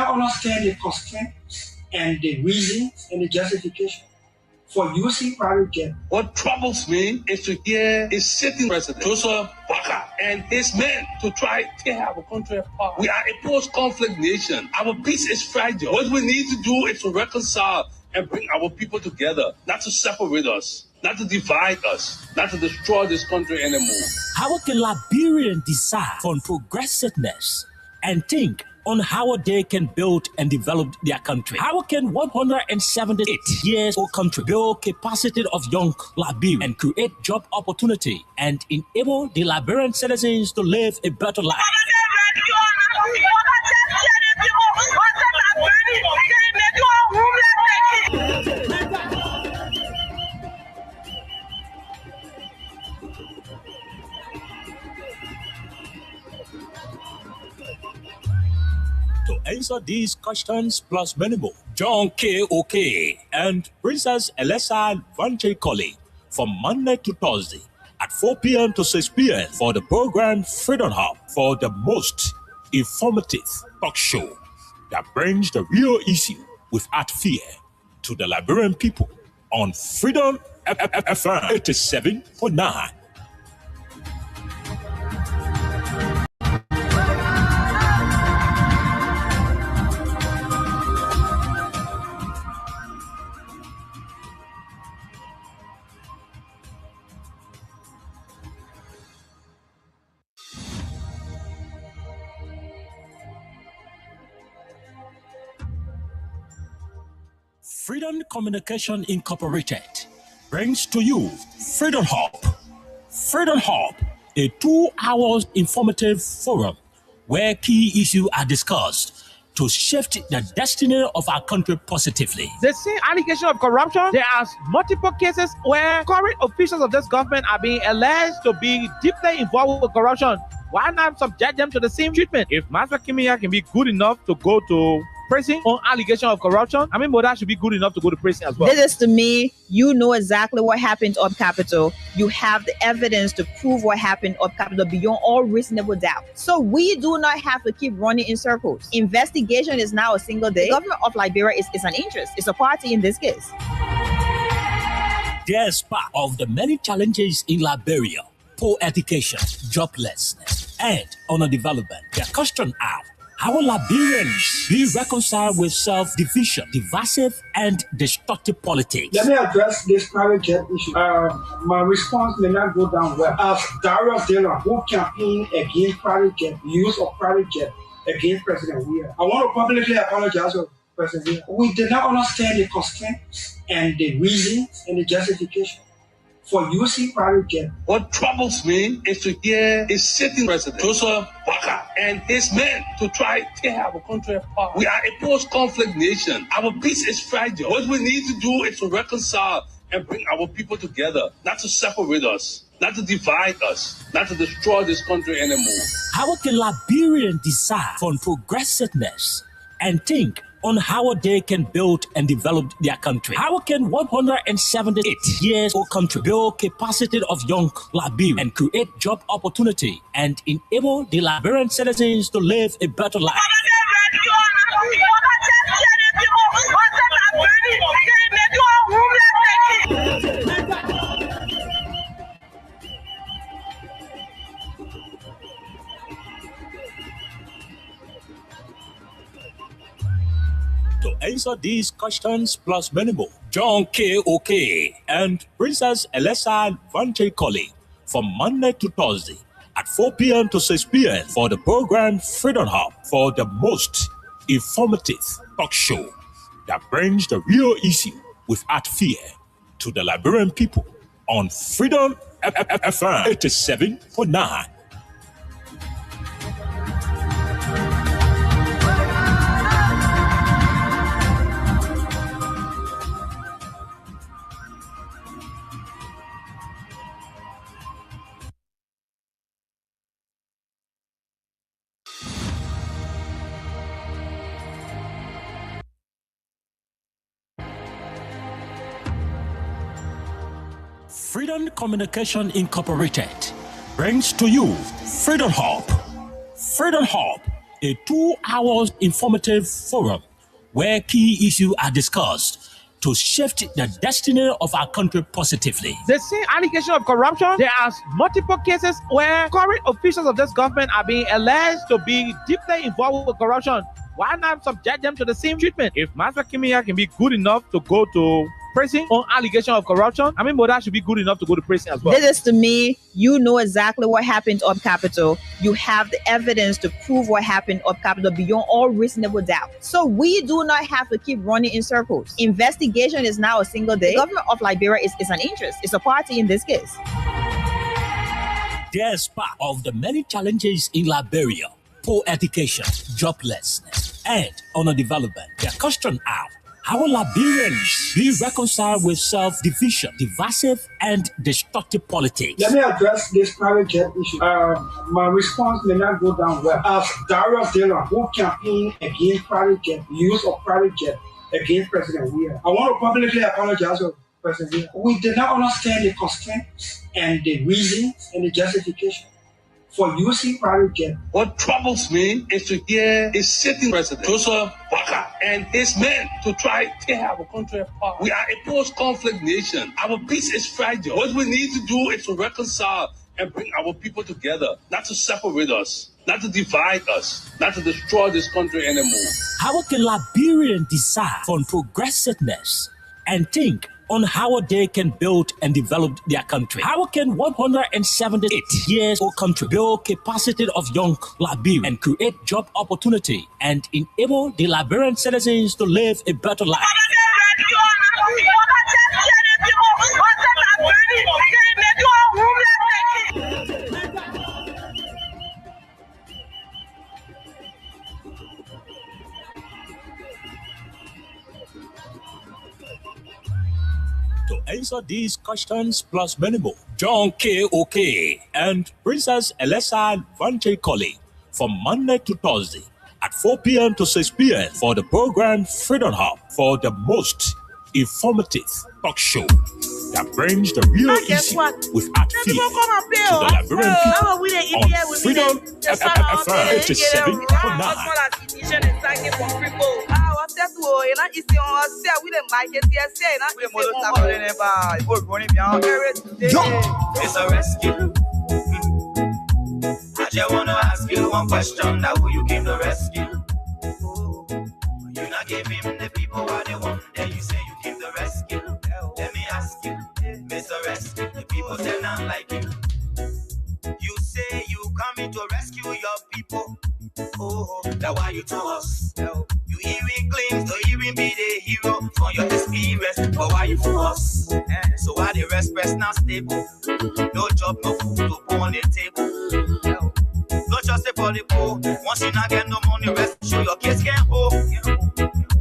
not understand the constraints and the reasons and the justification for using private jet. What troubles me is to hear a sitting president, Joseph Baka, and his men to try to tear our country apart. We are a post-conflict nation. Our peace is fragile. What we need to do is to reconcile and bring our people together, not to separate us, not to divide us, not to destroy this country anymore. How can Liberians decide on progressiveness and think on how they can build and develop their country? How can 178 years old country build capacity of young Liberians and create job opportunity and enable the Liberian citizens to live a better life? To answer these questions plus many more, John K. Oke and Princess Elesa Vanche from Monday to Thursday at 4 p.m. to 6 p.m. for the program Freedom Hub, for the most informative talk show that brings the real issue without fear to the Liberian people on Freedom FM 87.9. Freedom Communication Incorporated brings to you Freedom Hub. Freedom Hub, a 2-hour informative forum where key issues are discussed to shift the destiny of our country positively. The same allegation of corruption, there are multiple cases where current officials of this government are being alleged to be deeply involved with corruption. Why not subject them to the same treatment? If Master Kimia can be good enough to go to prison on allegation of corruption, I mean, Moda should be good enough to go to prison as well. This is to me, you know exactly what happened up Capitol. You have the evidence to prove what happened up Capitol beyond all reasonable doubt. So we do not have to keep running in circles. Investigation is now a single day. The government of Liberia is an interest. It's a party in this case. Despite of the many challenges in Liberia, poor education, joblessness, and underdevelopment, the question are, how will Liberians be reconciled with self-division, divisive, and destructive politics? Let me address this private jet issue. My response may not go down well. As Darius Dillon, who campaigned against private jet, use of private jet against President Weah, I want to publicly apologize to President Weah. We did not understand the constraints and the reasons and the justification for using private jet. What troubles me is to hear a sitting president, Joseph Baka, and his men to try to tear our country apart. We are a post-conflict nation. Our peace is fragile. What we need to do is to reconcile and bring our people together, not to separate us, not to divide us, not to destroy this country anymore. How can Liberians decide on progressiveness and think on how they can build and develop their country? How can 178 years old country build capacity of young Liberians and create job opportunity and enable the Liberian citizens to live a better life? To answer these questions plus many more, John K. Oke and Princess Elesa Vanche from Monday to Thursday at 4 p.m. to 6 p.m. for the program Freedom Hub, for the most informative talk show that brings the real issue without fear to the Liberian people on Freedom FM 87.9. Freedom Communication Incorporated brings to you Freedom Hub. Freedom Hub, a 2-hour informative forum where key issues are discussed to shift the destiny of our country positively. The same allegation of corruption, there are multiple cases where current officials of this government are being alleged to be deeply involved with corruption. Why not subject them to the same treatment? If Master Kimia can be good enough to go to prison on allegation of corruption, I mean, Moda should be good enough to go to prison as well. This is to me, you know exactly what happened up Capitol. You have the evidence to prove what happened up Capitol beyond all reasonable doubt. So we do not have to keep running in circles. Investigation is now a single day. The government of Liberia is an interest. It's a party in this case. Despite of the many challenges in Liberia, poor education, joblessness, and underdevelopment, the question are, how will Liberians be reconciled with self-division, divisive, and destructive politics? Let me address this private jet issue. My response may not go down well. As Darius Dillon, who campaigned against private jet, use of private jet against President Weah, I want to publicly apologize to President Weah. We did not understand the constraints and the reasons and the justification for using private jet. What troubles me is to hear a sitting president, Joseph Walker, and his men to try to tear our country apart. We are a post-conflict nation. Our peace is fragile. What we need to do is to reconcile and bring our people together, not to separate us, not to divide us, not to destroy this country anymore. How can Liberians decide on progressiveness and think on how they can build and develop their country? How can 178 years old country build capacity of young Liberians and create job opportunity and enable the Liberian citizens to live a better life? To answer these questions plus many more, John K.O.K. and Princess Alessa Vanche-Colley from Monday to Thursday at 4 p.m. to 6 p.m. for the program Freedom Hub for the most informative talk show that brings the real issue with art feel to the Liberian people on Freedom FM 87.9. It's a rescue. I just wanna ask you one question. Now who you came to rescue? You not give him the people what they want. Then you say you came to rescue. Let me ask you, Mr. Rescue, the people say not like you. You say you coming to rescue your people. Oh, that's why you told us. You even claims to even be the hero for your experience. But why you for us? So why the rest press not stable? No job, no food to put on the table. No justice for the poor. Once you not get no money, rest show your kids can't hold.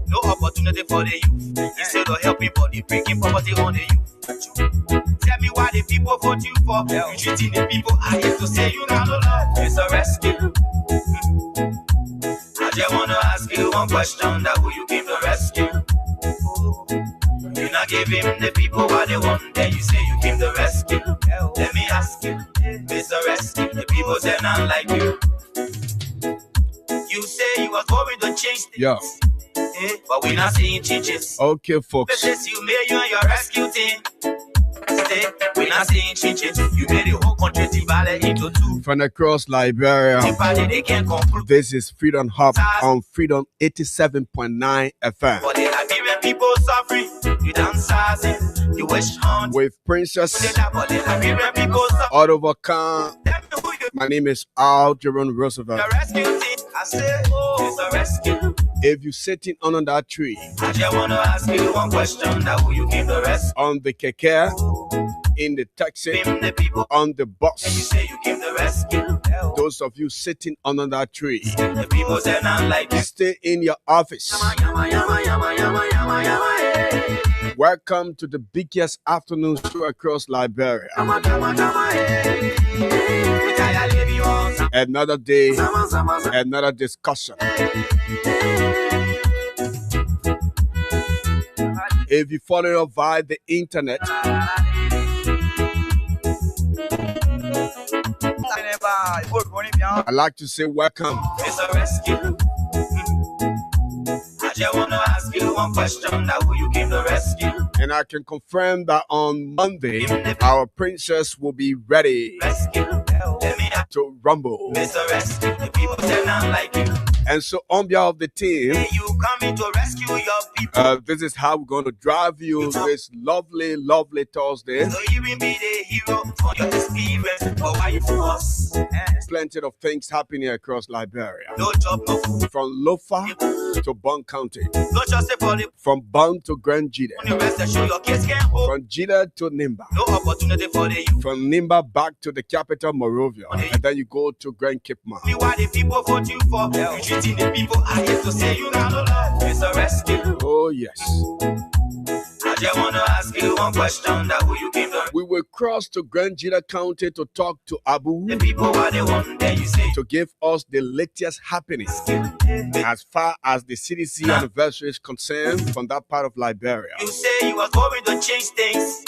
No opportunity for the youth. Instead of helping body, breaking poverty on the youth. Tell me why the people vote you for. You treating the people I hate to say you not love. It's a rescue. I just wanna ask you one question. That who you came to rescue? You not give him the people what they want. Then you say you came to rescue. Let me ask you, Mr. Rescue, the people say not like you. You say you are going to change things. Yeah. But we're not seeing changes. Okay, folks. This is you made you and your rescue team. We're not seeing changes. You made the whole country divided into two. From across Liberia, They can't conclude. this is Freedom Hub on Freedom 87.9 FM. For the Liberian people suffering, you dancers, you wish on. With Princess For the Liberian people suffering. Oliver Khan. Tell me who you My name is Al Jerome Roosevelt. your rescue team. I say, oh, it's a rescue. If you're sitting under that tree, I just wanna ask you one question. That who you came to rescue? on the keke, in the taxi, Him, the people. on the And you bus, say you came to rescue. those of you sitting under that tree, The people say not like this. stay in your office. Yama, yama, yama, yama, yama, yama, hey. Welcome to the biggest afternoon show across Liberia. Yama, yama, yama, hey. We tired living on some- Another day, some- some- another discussion. If you follow us via the internet, I'd like to say welcome. Mr. Rescue. I just wanna ask you one question, that who you came to rescue? And I can confirm that on Monday, our princess will be ready Rescue. Let me ask to rumble. Mr. Rescue. The people say not like you. And so on behalf of the team, Hey, you coming to rescue your people. this is how we're going to drive you this lovely, lovely Thursday. So you will be the hero for your experience. But why you for us? Plenty of things happening across Liberia. No job, no food. From Lofa to Bond County. No just for the From Bond to Grand Jida. only rest and show your kids can hold. From Jida to Nimba. No opportunity for the youth. From Nimba back to the capital, Monrovia. And then you go to Grand Kipma. Me why the people vote you for. You treating the people I hate to say you not love. Mr. Rescue. Oh, yes. I just wanna ask you one question, that who you came to. We will cross to Grand Jida County to talk to Abu The people what they want, then you say. to give us the latest happenings as far as the CDC anniversary is concerned from that part of Liberia. You say you are going to change things,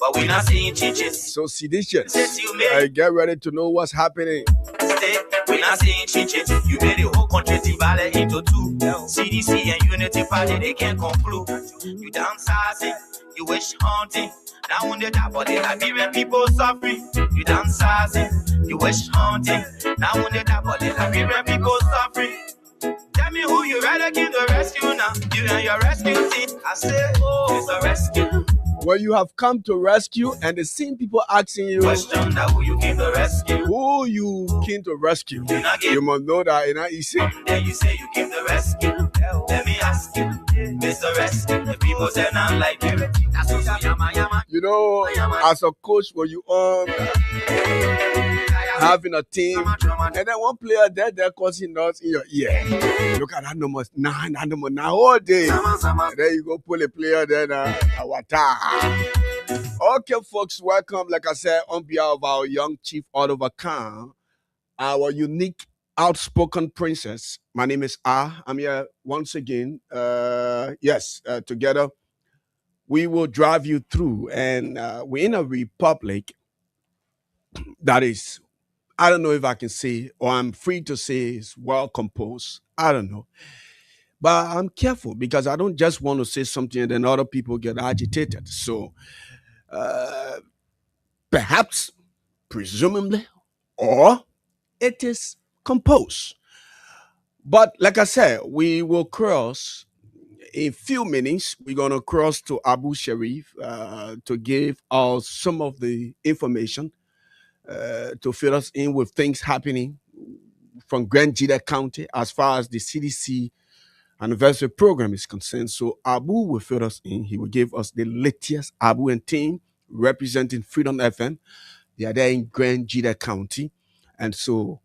but we're not seeing changes. So, seditious, Yes, you made get ready to know what's happening. we're not seeing changes. You made the whole country divided into two. CDC and Unity Party, they can't conclude. You downsizing, you wish hunting. Now when they die for the Liberian people suffering. You downsizing, you wish hunting. Now when they die for the Liberian people suffering. Tell me who you rather came to rescue now. You and your rescue team. I say, oh, it's a rescue. When you have come to rescue and the same people asking you Question that who you came to rescue. who you came to rescue, You not you get must know that it's not easy. then you say you came to rescue. Let me ask you, Mr. Rescue. The people say not like you. That's what yama yama. You know, as a coach, when you having a team, and then one player they're causing noise in your ear. Look at that number 9, that number 9 all day. And then you go pull a player, then okay, folks, welcome. Like I said, on behalf of our young Chief Oliver Khan, our unique, outspoken princess. My name is I'm here once again. Together we will drive you through, and we're in a republic that is, I don't know if I can say, or I'm free to say, is well composed. I don't know. But I'm careful because I don't just want to say something and then other people get agitated. So perhaps, presumably, or it is composed. But like I said, we will cross in a few minutes. We're going to cross to Abu Sharif to give us some of the information to fill us in with things happening from Grand Jida County as far as the CDC anniversary program is concerned. So Abu will fill us in. He will give us the latest. Abu and team representing Freedom FM. They are there in Grand Jida County. And so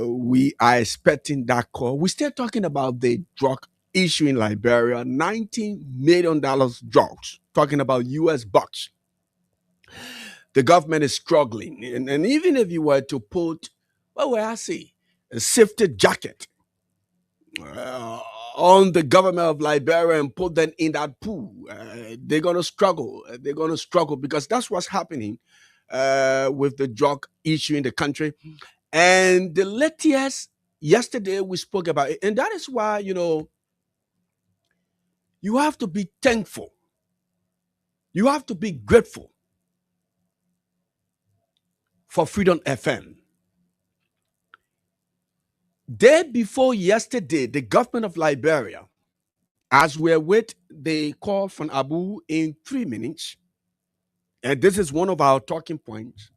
we are expecting that call. We're still talking about the drug issue in Liberia, $19 million drugs, talking about US bucks. The government is struggling. And even if you were to put, what would I say, a safety jacket on the government of Liberia and put them in that pool, they're going to struggle. They're going to struggle because that's what's happening with the drug issue in the country. And the latest, yesterday we spoke about it. And that is why, you have to be thankful. You have to be grateful for Freedom FM. Day before yesterday, the government of Liberia, as we're with the call from Abu in 3 minutes, and this is one of our talking points,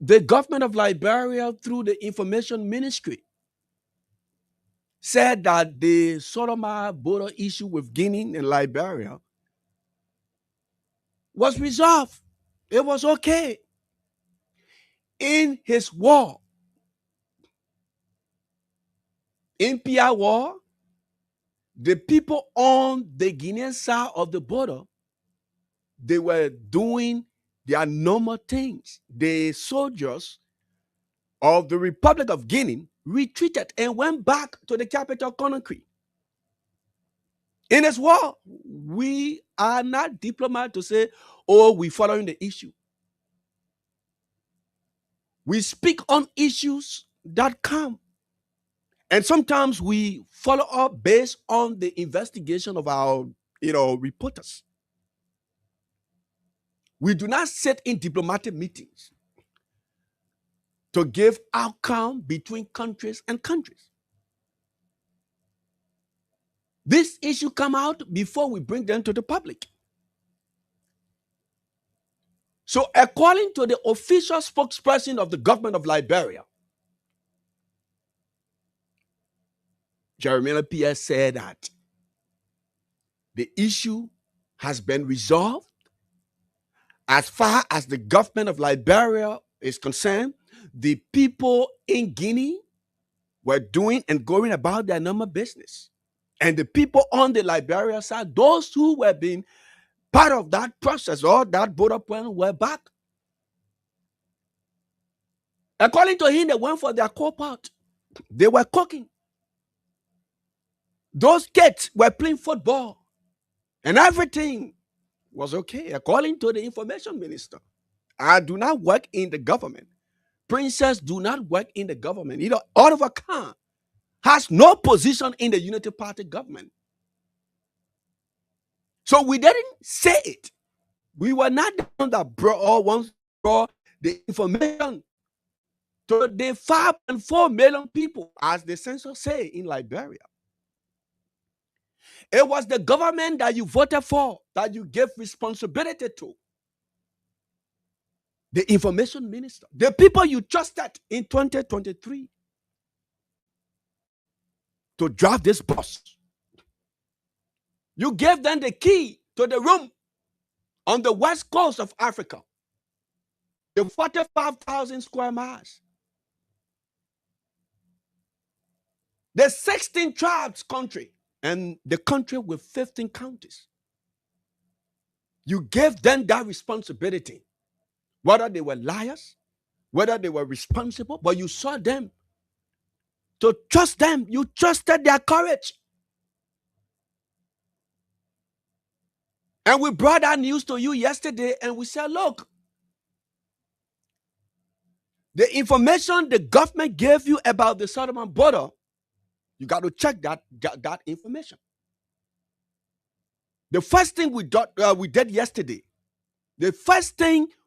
the government of Liberia, through the information ministry, said that the Sodoma border issue with Guinea and Liberia was resolved. It was okay. In his war, in PR war, the people on the Guinean side of the border, they were doing their normal things. The soldiers of the Republic of Guinea retreated and went back to the capital, Conakry. In his war, we are not diplomats to say, oh, we're following the issue. We speak on issues that come. And sometimes we follow up based on the investigation of our, reporters. We do not sit in diplomatic meetings to give outcome between countries and countries. This issue come out before we bring them to the public. So according to the official spokesperson of the government of Liberia, Jeremiah Pierre said that the issue has been resolved. As far as the government of Liberia is concerned, the people in Guinea were doing and going about their normal business. And the people on the Liberia side, those who were being part of that process or that border plan, were back. According to him, they went for their co-part. They were cooking. Those kids were playing football. And everything was okay, according to the information minister. I do not work in the government. Princess do not work in the government. Oliver Khan has no position in the Unity Party government. So we didn't say it. We were not the one that brought the information to the 5.4 million people, as the census say in Liberia. It was the government that you voted for, that you gave responsibility to. The information minister, the people you trusted in 2023 to drive this bus. You gave them the key to the room on the west coast of Africa, the 45,000 square miles, the 16 tribes country, and the country with 15 counties. You gave them that responsibility. Whether they were liars, whether they were responsible, but you saw them to trust them. You trusted their courage. And we brought that news to you yesterday, and we said, look, the information the government gave you about the southern border, you got to check that information. The first thing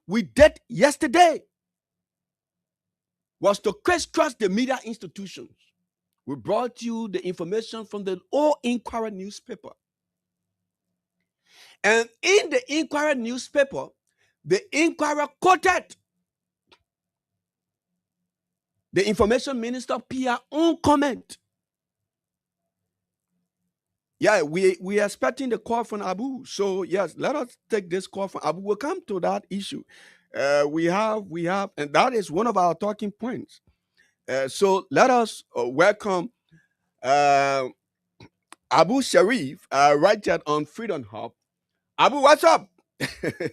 we did yesterday, was to crisscross the media institutions. We brought you the information from the All Inquirer newspaper. And in the Inquirer newspaper, the Inquirer quoted the information minister Pierre's own comment. Yeah, we are expecting the call from Abu. So yes, let us take this call from Abu. We'll come to that issue. We have, and that is one of our talking points. So let us welcome Abu Sharif, right there on Freedom Hub. Abu, what's up? Good afternoon,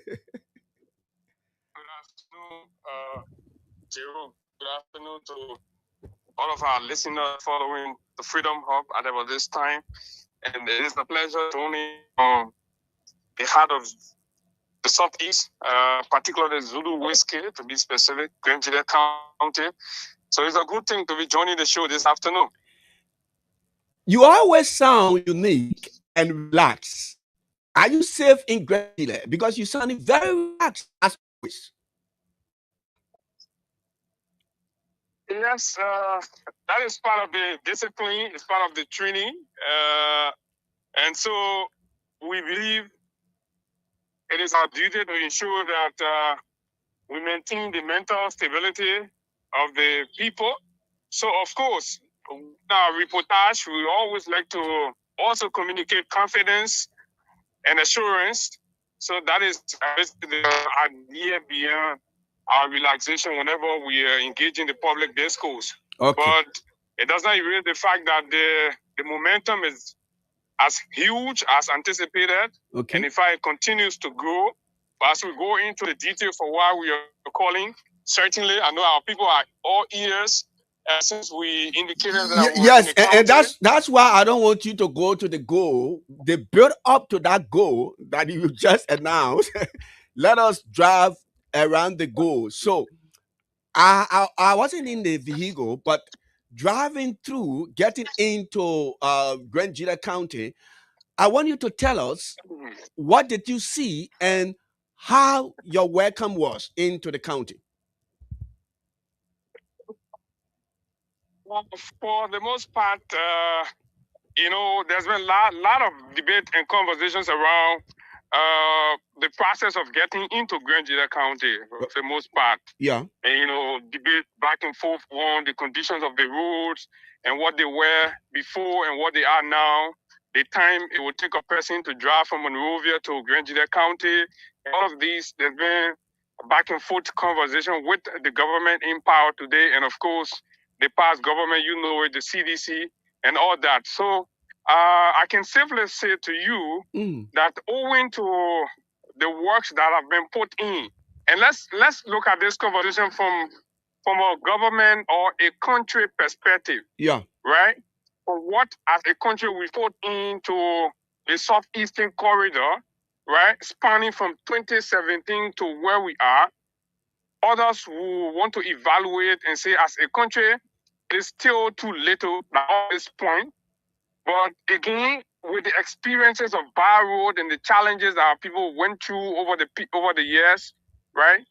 Jerome. Good afternoon to all of our listeners following the Freedom Hub at about this time. And it is a pleasure to only the heart of the Southeast, particularly Zulu Whiskey, to be specific, Greenville County. So it's a good thing to be joining the show this afternoon. You always sound unique and relaxed. Are you safe in Greenville? Because you sound very relaxed as always. Yes, that is part of the discipline, it's part of the training. And so we believe it is our duty to ensure that we maintain the mental stability of the people. So, of course, in our reportage, we always like to also communicate confidence and assurance. So that is basically the idea beyond our relaxation whenever we engage in the public discourse. Okay. But it does not erase the fact that the momentum is as huge as anticipated. Okay. And in fact, it continues to grow. But as we go into the detail for why we are calling, certainly I know our people are all ears. Since we indicated that yes, and that's why I don't want you to go to the goal. The build up to that goal that you just announced. Let us drive around the goal. So I wasn't in the vehicle, but driving through, getting into Grand Gila County, I want you to tell us what did you see and how your welcome was into the county. Well, for the most part, there's been a lot of debate and conversations around the process of getting into Grand Gila County for the most part. Yeah. And, debate back and forth on the conditions of the roads and what they were before and what they are now. The time it would take a person to drive from Monrovia to Grand Gila County. All of these, there's been a back and forth conversation with the government in power today. And of course, the past government, the CDC and all that. So I can safely say to you that owing to the works that have been put in, and let's look at this conversation from a government or a country perspective. Yeah. Right? For what as a country we put into the southeastern corridor, right? Spanning from 2017 to where we are. Others who want to evaluate and say as a country, it's still too little at this point. But again, with the experiences of Bar Road and the challenges that our people went through over the years, right?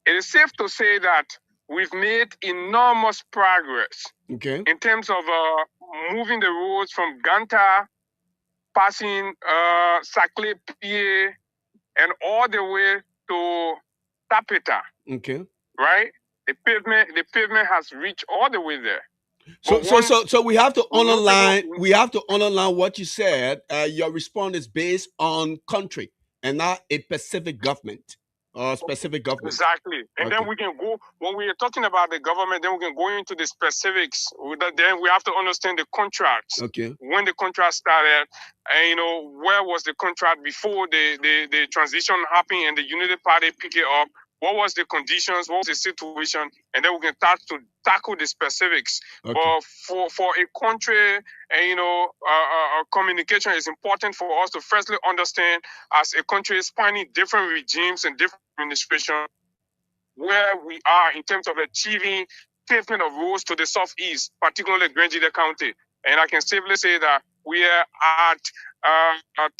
It is safe to say that we've made enormous progress in terms of moving the roads from Ganta, passing Saclay, PA, and all the way to Tapeta. Okay. Right? The pavement has reached all the way there. So we have to underline what you said. Your response is based on country and not a specific government or specific government. Exactly. And then we can go, when we are talking about the government, then we can go into the specifics. Then we have to understand the contracts. Okay. When the contract started, and where was the contract before the transition happened and the Unity Party pick it up? What was the conditions? What was the situation? And then we can start to tackle the specifics. Okay. But for a country, communication is important for us to firstly understand as a country spanning different regimes and different administration where we are in terms of achieving pavement of roads to the southeast, particularly Grand Gila County. And I can safely say that we are at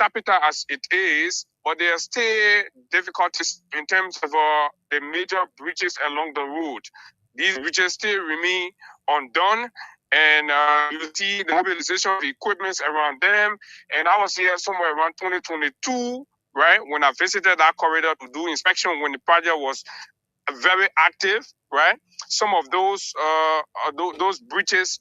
Tapeta as it is, but there are still difficulties in terms of the major bridges along the road. These bridges still remain undone, and you see the mobilization of the equipment around them. And I was here somewhere around 2022, right, when I visited that corridor to do inspection when the project was very active, right? Some of those bridges,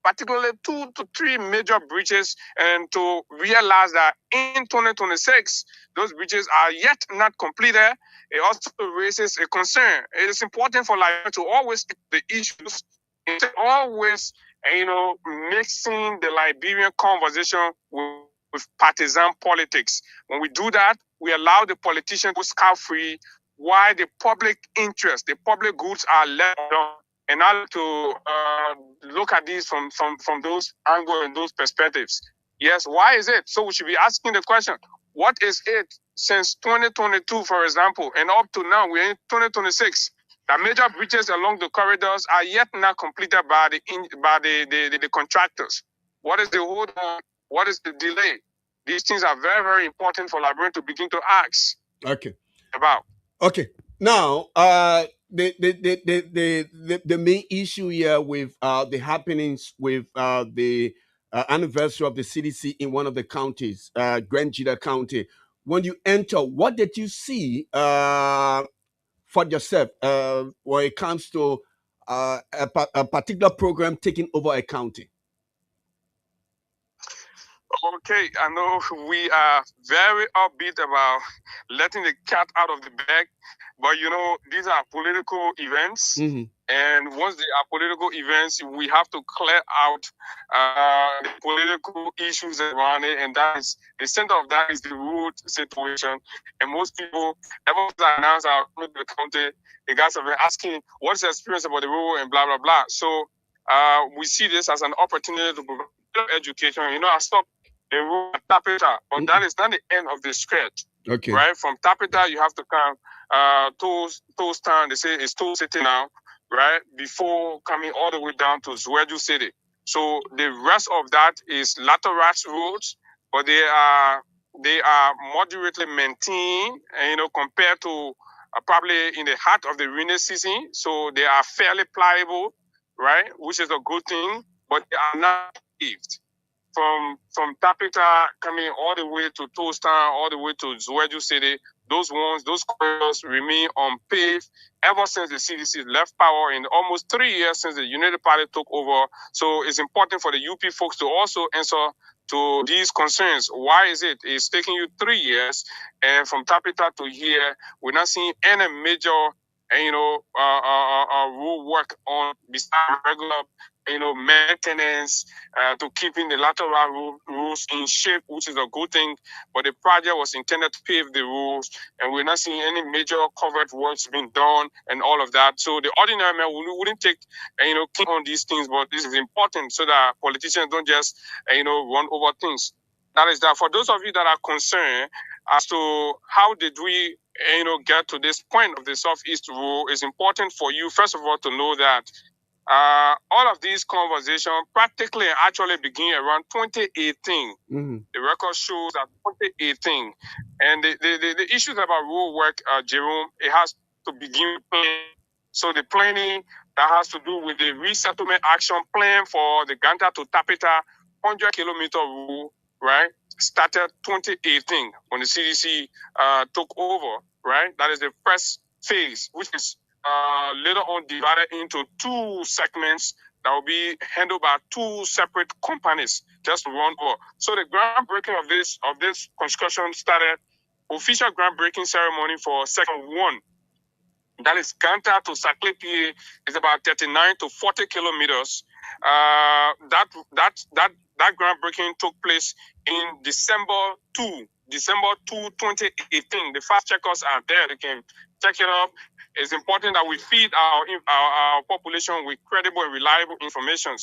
particularly 2 to 3 major bridges, and to realize that in 2026, those bridges are yet not completed. It also raises a concern. It is important for Liberia to always take the issues and to always, mixing the Liberian conversation with partisan politics. When we do that, we allow the politicians to scot-free while the public interest, the public goods are left on. And now to look at these from those angles and those perspectives. Yes, why is it? So we should be asking the question, what is it since 2022, for example, and up to now, we're in 2026, the major bridges along the corridors are yet not completed by the contractors. What is the hold on? What is the delay? These things are very, very important for Liberians to begin to ask about. Okay. Now, the main issue here with the happenings with the anniversary of the CDC in one of the counties, Grand Gila County. When you enter, what did you see for yourself when it comes to a particular program taking over a county? Okay, I know we are very upbeat about letting the cat out of the bag, but these are political events, and once they are political events, we have to clear out the political issues around it, and that is the center of that is the road situation. And most people, ever since I announced our the county, the guys have been asking, what's the experience about the road and blah blah blah. So we see this as an opportunity to provide education. I stopped the road at Tapeta, but that is not the end of the stretch. Okay. Right? From Tapita, you have to come Toast Town. They say it's Toast City now, right? Before coming all the way down to Zweju City. So the rest of that is Latorat roads, but they are moderately maintained, and, compared to probably in the heart of the rainy season. So they are fairly pliable, right? Which is a good thing, but they are not paved. From Tapita coming all the way to Toastan, all the way to Zweju City, those corridors remain unpaved ever since the CDC left power in almost 3 years since the United Party took over. So it's important for the UP folks to also answer to these concerns. Why is it? It's taking you 3 years, and from Tapita to here, we're not seeing any major, road work on beside regular, maintenance to keeping the lateral roads in shape, which is a good thing. But the project was intended to pave the roads, and we're not seeing any major covered works being done and all of that. So the ordinary man wouldn't take, keep on these things, but this is important so that politicians don't just, run over things. That is that. For those of you that are concerned as to how did we, get to this point of the Southeast Road, it's important for you, first of all, to know that all of these conversations practically actually begin around 2018. Mm-hmm. The record shows that 2018. And the issues about road work, Jerome, it has to begin with planning. So the planning that has to do with the resettlement action plan for the Ganta to Tapita 100-kilometer road, right, started 2018 when the CDC took over, right? That is the first phase, which is later on divided into 2 segments that will be handled by 2 separate companies just to run over. So the groundbreaking of this construction started, official groundbreaking ceremony for second 1. That is Ganta to Saclay is about 39 to 40 kilometers. That groundbreaking took place in December 2, 2018. The fast checkers are there. They can check it up. It's important that we feed our population with credible and reliable information.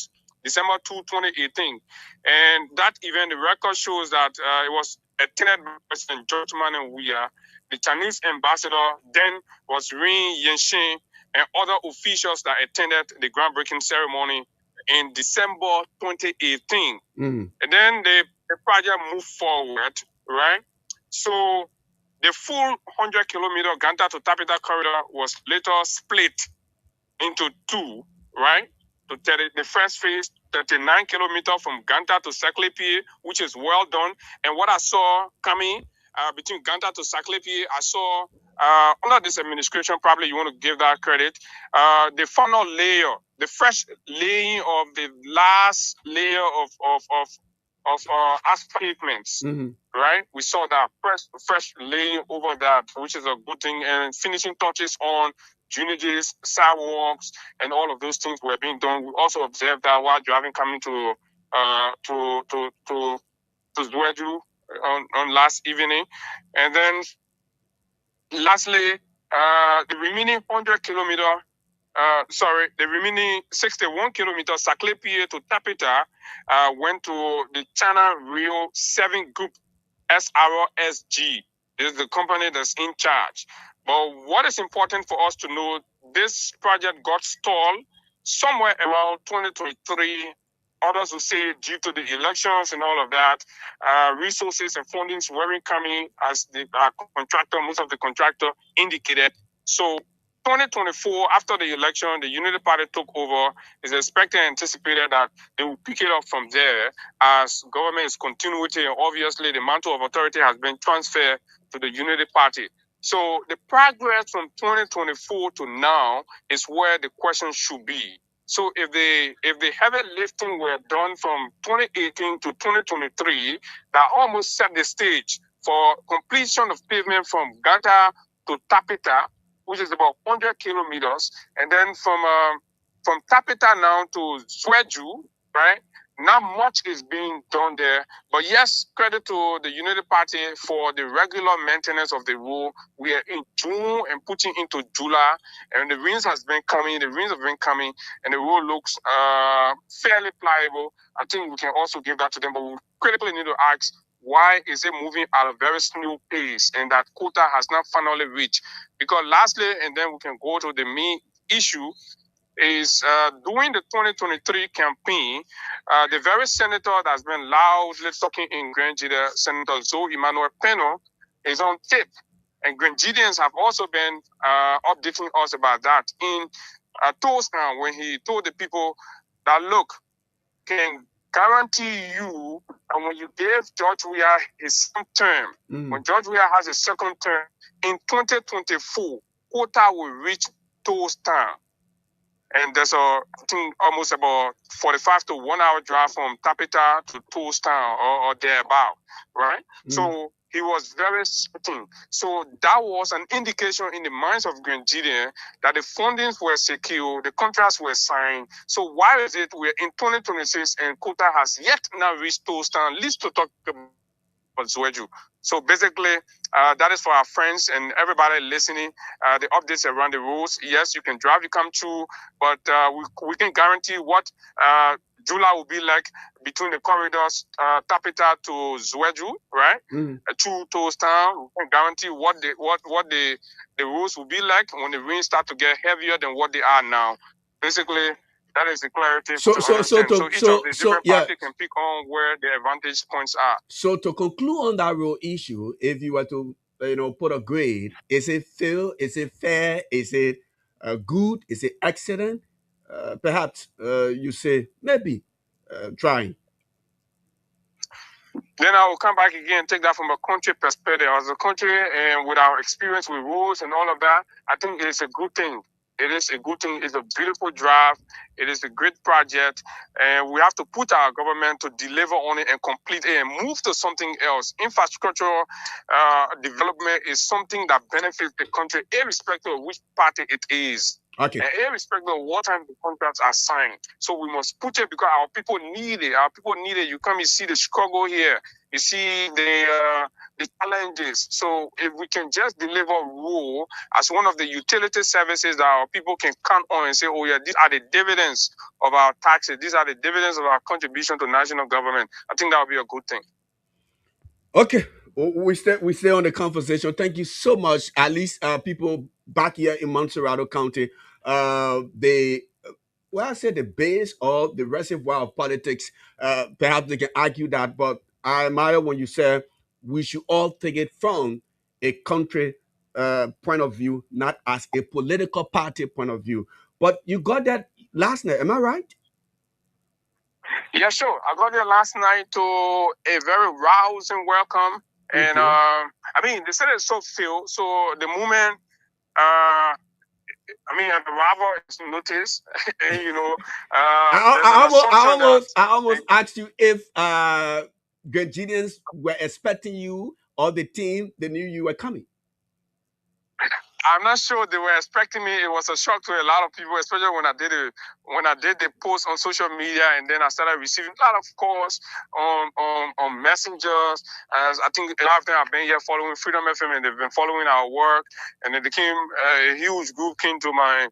December 2, 2018. And that event, the record shows that it was attended by President George Manuel Weah. The Chinese ambassador then was Rin Yenshin, and other officials that attended the groundbreaking ceremony in December 2018. And then the project moved forward, right? So the full 100-kilometer Ganta to Tapita corridor was later split into 2, right? The first phase, 39 kilometers from Ganta to Saclay, which is well done. And what I saw coming between Ganta to Saclay, I saw under this administration, probably you want to give that credit, the final layer, the fresh laying of the last layer of asphalt pavements, right? We saw that fresh laying over that, which is a good thing, and finishing touches on drainages, sidewalks, and all of those things were being done. We also observed that while driving coming to Zweju on last evening. And then lastly, the remaining 61 kilometers Saclay to Tapita went to the China Rio 7 Group SRSG. This is the company that's in charge. But what is important for us to know, this project got stalled somewhere around 2023. Others will say due to the elections and all of that, resources and fundings weren't coming as the contractor, most of the contractor indicated. So 2024, after the election, the Unity Party took over. Is expected and anticipated that they will pick it up from there as government is continuity. And obviously, the mantle of authority has been transferred to the Unity Party. So the progress from 2024 to now is where the question should be. So if the heavy lifting were done from 2018 to 2023, that almost set the stage for completion of pavement from Ganta to Tapita, which is about 100 kilometers, and then from Tapita now to Zweju, right? Not much is being done there, but yes, credit to the Unity Party for the regular maintenance of the road. We are in June and putting into July, and the rains have been coming, and the road looks fairly pliable. I think we can also give that to them, but we critically need to ask, why is it moving at a very slow pace and that quota has not finally reached? Because lastly, and then we can go to the main issue, is during the 2023 campaign, the very senator that's been loudly talking in Grenada, Senator Zoe Emmanuel Peno, is on tape. And Grenadians have also been updating us about that in Toasttown, when he told the people that, look, can guarantee you, and when you gave George Weah his second term, when George Weah has a second term, in 2024, quota will reach Toasttown. And there's I think almost about 45 to 1 hour drive from Tapita to Toasttown or thereabout, right? So he was very certain. So that was an indication in the minds of Grenadian that the fundings were secure, the contracts were signed. So why is it we're in 2026 and quota has yet not reached Toasttown, least to talk about Zouejou? So basically, that is for our friends and everybody listening. The updates around the rules. Yes, you can drive, you come through, but we can guarantee what July will be like between the corridors, Tapita to Zouejou, right? To Toasttown. We can guarantee what the rules will be like when the rains start to get heavier than what they are now. Basically, that is the clarity. So each of the different parties can pick on where the advantage points are. So to conclude on that road issue, if you were to put a grade, is it fair? Is it fair? Is it good? Is it excellent? Perhaps you say maybe trying. Then I will come back again and take that from a country perspective. As a country, and with our experience with rules and all of that, I think it's a good thing. It is a good thing. It's a beautiful draft. It is a great project. And we have to put our government to deliver on it and complete it and move to something else. Infrastructural development is something that benefits the country, irrespective of which party it is. Okay. And irrespective of what time the contracts are signed. So we must put it because our people need it. Our people need it. You come, you see the struggle here. You see the challenges. So if we can just deliver rural as one of the utility services that our people can count on and say, oh yeah, these are the dividends of our taxes. These are the dividends of our contribution to national government. I think that would be a good thing. Okay. We stay on the conversation. Thank you so much. At least people back here in Montserrado County, the base or the reservoir of politics, perhaps they can argue that, but I admire when you say we should all take it from a country point of view, not as a political party point of view. But you got that last night, am I right? Yeah, sure. I got there last night to a very rousing welcome. And I mean, the city is so filled. So the moment, an arrival is noticed, and I almost asked you if Grenadians were expecting you or the team, they knew you were coming. I'm not sure they were expecting me. It was a shock to a lot of people, especially when I did the post on social media, and then I started receiving a lot of calls on messengers. As I think a lot of them have been here following Freedom FM, and they've been following our work. And then a huge group came to my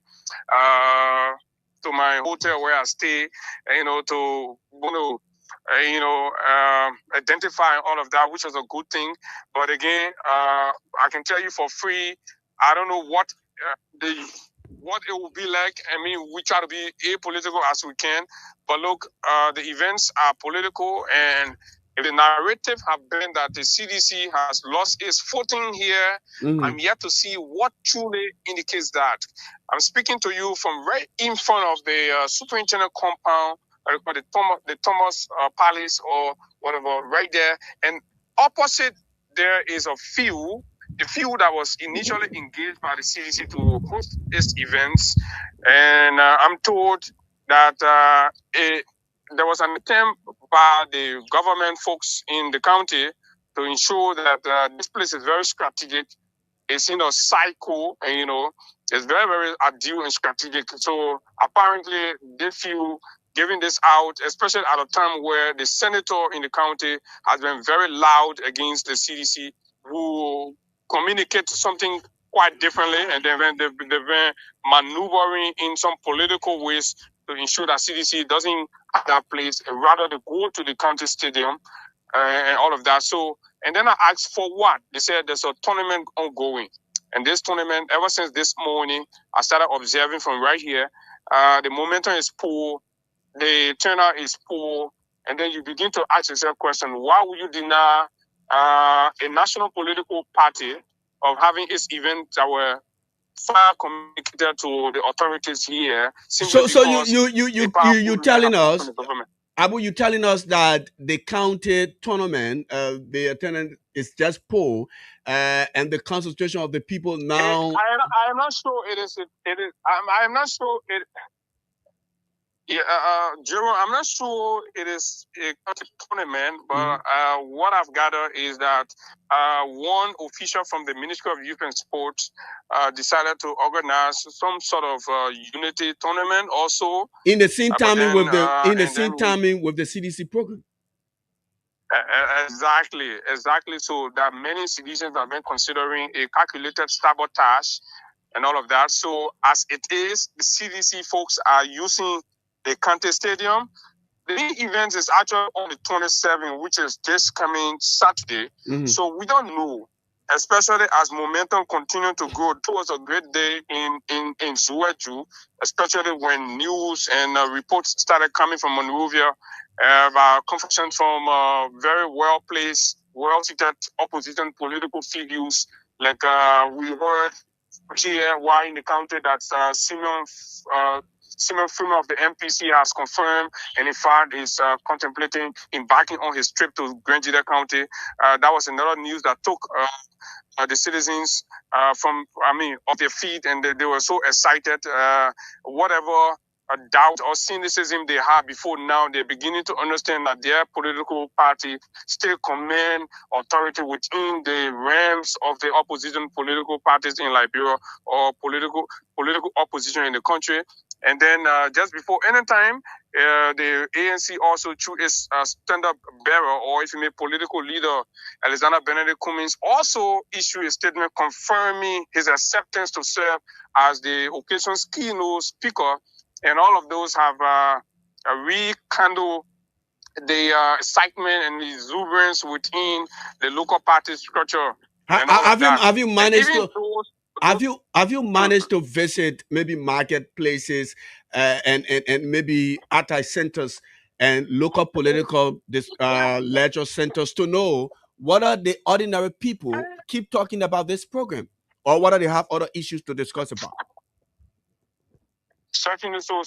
hotel where I stay, to identify all of that, which was a good thing. But again, I can tell you for free, I don't know what it will be like. I mean, we try to be apolitical as we can, but look, the events are political, and if the narrative have been that the CDC has lost its footing here, I'm yet to see what truly indicates that. I'm speaking to you from right in front of the superintendent compound, the Thomas Palace or whatever, right there, and opposite there is a field. The field that was initially engaged by the CDC to host these events, and I'm told that there was an attempt by the government folks in the county to ensure that this place is very strategic. It's in a cycle, and it's very, very ideal and strategic. So apparently they feel giving this out, especially at a time where the senator in the county has been very loud against the CDC, who communicate something quite differently, and then they've been maneuvering in some political ways to ensure that CDC doesn't have that place, and rather they go to the county stadium and all of that. So, and then I asked for what? They said there's a tournament ongoing. And this tournament, ever since this morning, I started observing from right here. The momentum is poor, the turnout is poor, and then you begin to ask yourself question, why would you deny a national political party of having its event that were far communicated to the authorities here? So you telling us, Abu, you telling us that the county tournament, the attendance is just poor, and the concentration of the people now. I am not sure it is. I am not sure it. Yeah, Jerome, I'm not sure it is a tournament, but what I've gathered is that one official from the Ministry of Youth and Sports decided to organize some sort of unity tournament also. In the same timing with the CDC program. Exactly. So that many citizens have been considering a calculated sabotage and all of that. So as it is, the CDC folks are using the Kante Stadium. The event is actually on the 27th, which is this coming Saturday. So we don't know, especially as momentum continues to go towards a great day in Zueju, especially when news and reports started coming from Monrovia about confession from very well-placed, well-seated opposition political figures. Like we heard here while in the country that Simon Freeman of the MPC has confirmed, and in fact is contemplating embarking on his trip to Grand Jida County. That was another news that took the citizens off their feet, and they were so excited. Whatever doubt or cynicism they had before now, they're beginning to understand that their political party still command authority within the realms of the opposition political parties in Liberia or political opposition in the country. And then just before any time, the ANC also, through its stand-up bearer, or if you may, political leader, Alexander Benedict Cummings, also issued a statement confirming his acceptance to serve as the occasion's keynote speaker. And all of those have rekindled the excitement and the exuberance within the local party structure. Have you managed to? Have you managed to visit maybe marketplaces and maybe anti centers and local political leisure centers to know what are the ordinary people keep talking about this program, or what do they have other issues to discuss about? Certainly so.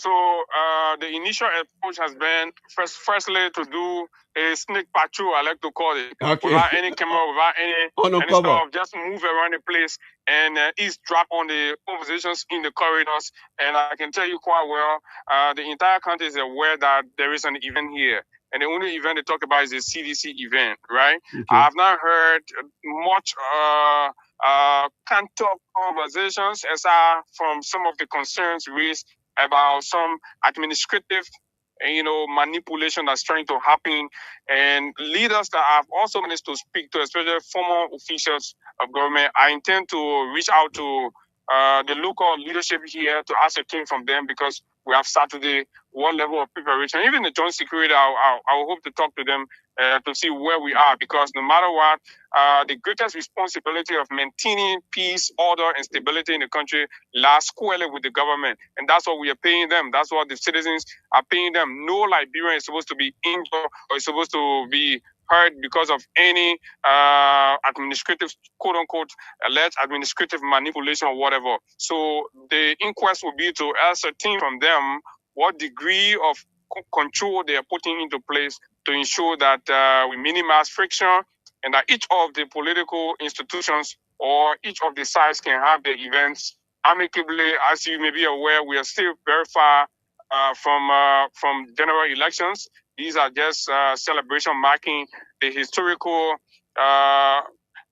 The initial approach has been firstly to do a sneak patrol, I like to call it, without any camera, without any stuff, just move around the place and eavesdrop on the conversations in the corridors. And I can tell you quite well, the entire country is aware that there is an event here. And the only event they talk about is the CDC event, right? Okay. I have not heard much can't-talk conversations aside from some of the concerns raised about some administrative, manipulation that's trying to happen, and leaders that I've also managed to speak to, especially former officials of government. I intend to reach out to the local leadership here to ascertain from them, because we have Saturday what level of preparation. Even the joint security, I will hope to talk to them to see where we are, because no matter what, the greatest responsibility of maintaining peace, order, and stability in the country lies squarely with the government. And that's what we are paying them. That's what the citizens are paying them. No Liberian is supposed to be injured or is supposed to be hurt because of any administrative, quote-unquote, alleged administrative manipulation or whatever. So the inquest will be to ascertain from them what degree of control they are putting into place to ensure that we minimize friction, and that each of the political institutions or each of the sides can have their events amicably. As you may be aware, we are still very far from general elections. These are just celebration marking the historical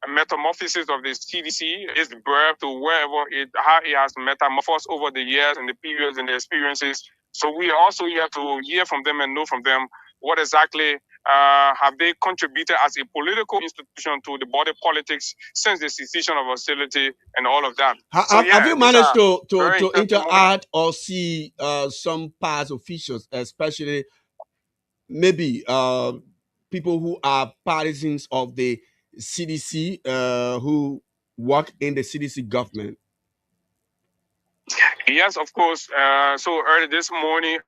metamorphosis of the CDC, its birth to how it has metamorphosed over the years and the periods and the experiences. So we are also here to hear from them and know from them what exactly have they contributed as a political institution to the body politics since the cessation of hostility and all of that. Have you managed to interact or see some past officials, especially maybe people who are partisans of the CDC, who work in the CDC government? Yes, of course. So early this morning,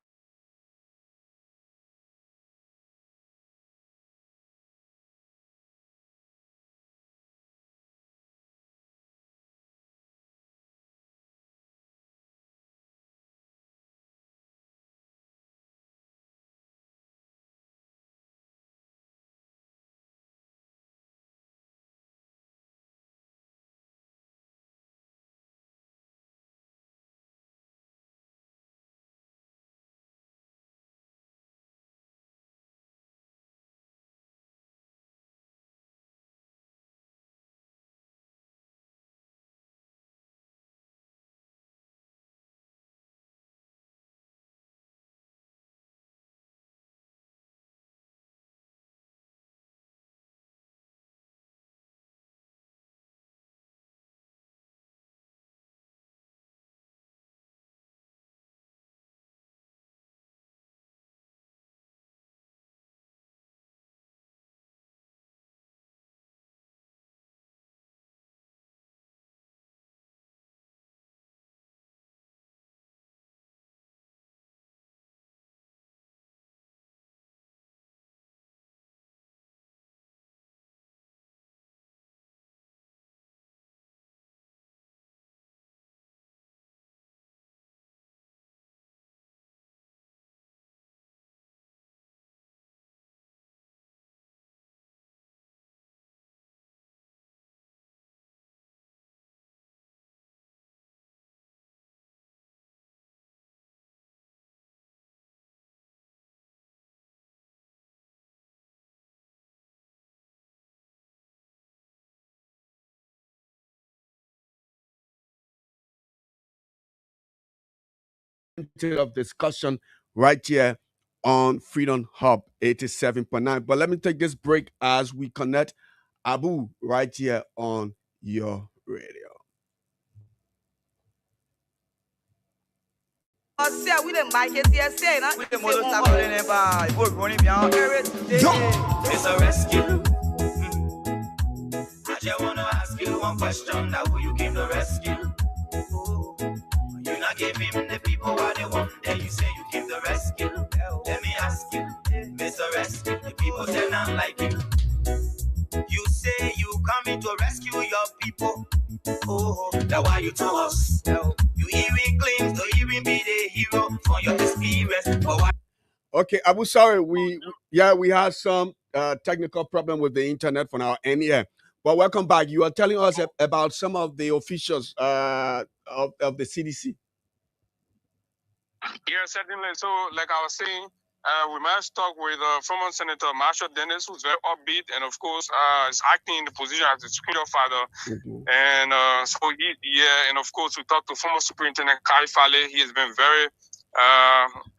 of discussion right here on Freedom Hub 87.9. But let me take this break as we connect Abu right here on your radio. It's a rescue. I just wanna ask you one question. Now who you came to rescue? Oh, you not give him the people what they want. Then you say you came to rescue. Let me ask you, Mr. Rescue. The people say not like you. You say you coming to rescue your people. Oh, that's why you told us. You even claim to even be the hero for your experience. But why? Okay, Abu, sorry, we had some technical problem with the internet from our end here. But welcome back. You are telling us about some of the officials of the CDC. yeah, certainly. So, like I was saying, we must talk with former Senator Marsha Dennis, who's very upbeat, and of course, is acting in the position as the Secretary of Father. And and of course, we talked to former Superintendent Kai Fale. He has been very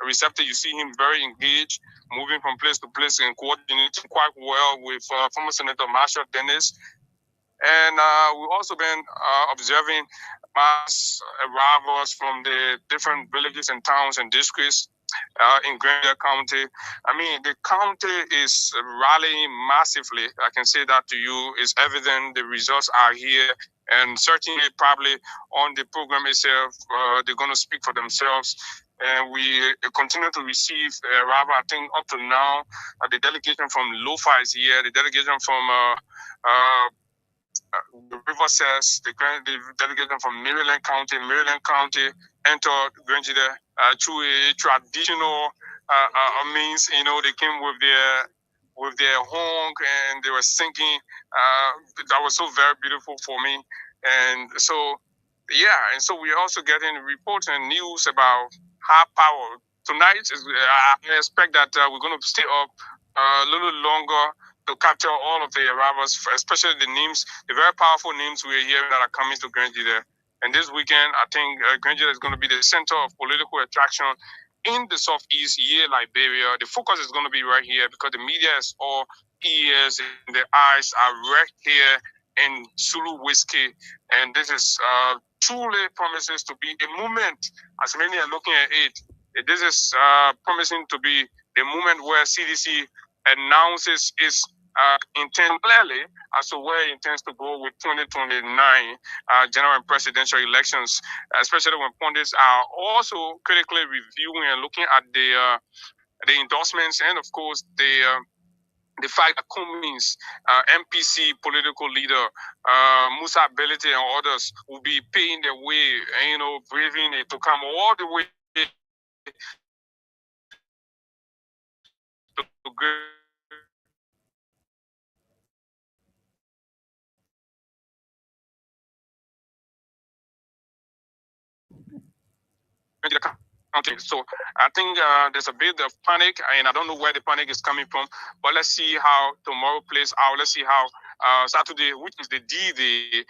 receptive. You see him very engaged, moving from place to place and coordinating quite well with former Senator Marsha Dennis. And we've also been observing mass arrivals from the different villages and towns and districts in Grandeur County. I mean, the county is rallying massively. I can say that to you. It's evident the results are here. And certainly, probably on the program itself, they're going to speak for themselves. And we continue to receive arrival. I think up to now, the delegation from Lofa is here. The delegation from the River Says, the delegation from Maryland County entered Grangida through a traditional means. You know, they came with their honk and they were singing. That was so very beautiful for me. And so, yeah, and so we're also getting reports and news about high power. Tonight, I expect that we're going to stay up a little longer to capture all of the arrivals, especially the names, the very powerful names we're hearing that are coming to Grangida. And this weekend, I think Grangida is going to be the center of political attraction in the Southeast, here, Liberia. The focus is going to be right here because the media is all ears and the eyes are right here in Zulu Whiskey. And this is truly promises to be a moment, as many are looking at it. This is promising to be the moment where CDC announces its intent clearly as to where it intends to go with 2029 general and presidential elections, especially when pundits are also critically reviewing and looking at the endorsements and, of course, the fact that Cummings, MPC political leader, Musa Belete and others will be paying their way, braving it to come all the way to the county. So I think there's a bit of panic, and I don't know where the panic is coming from. But let's see how tomorrow plays out. Let's see how Saturday, which is the D-Day,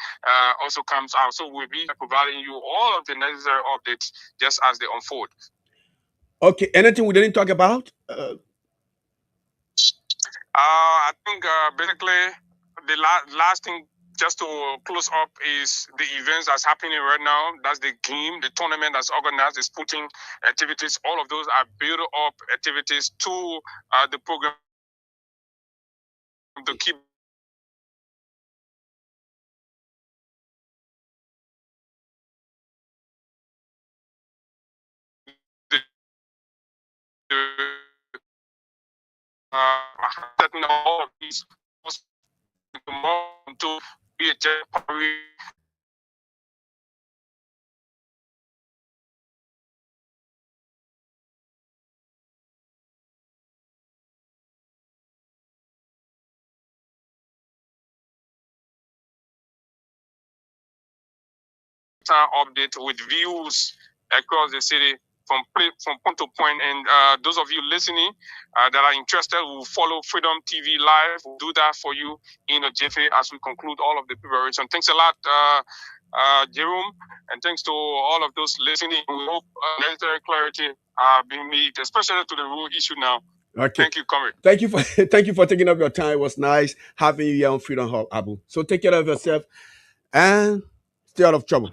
also comes out. So we'll be providing you all of the necessary updates just as they unfold. Okay, anything we didn't talk about? I think basically the last thing just to close up is the events that's happening right now. That's the game, the tournament that's organized, the sporting activities. All of those are build-up activities to the program to keep setting all of these to be a temporary update with views across the city from point to point. And those of you listening that are interested will follow Freedom TV Live. We'll do that for you in a jiffy as we conclude all of the preparation. Thanks a lot, Jerome, and thanks to all of those listening. We hope necessary clarity being made, especially to the rule issue now. Okay. Thank you, Comrade. Thank you for taking up your time. It was nice having you here on Freedom Hub, Abu. So take care of yourself and stay out of trouble.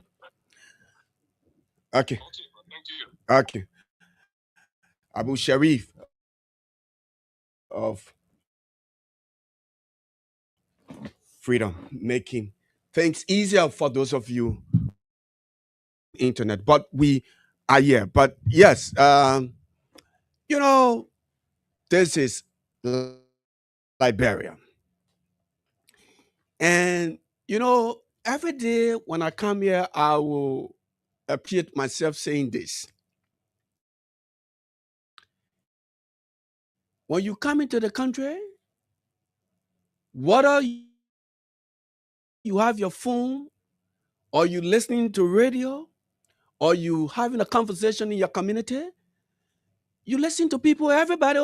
Okay. Thank you. Okay. Abu Sharif of Freedom, making things easier for those of you internet. But we are here. But yes, this is Liberia. And every day when I come here, I will appreciate myself saying this. When you come into the country, whether you have your phone, or you listening to radio, or you having a conversation in your community, you listen to people, everybody.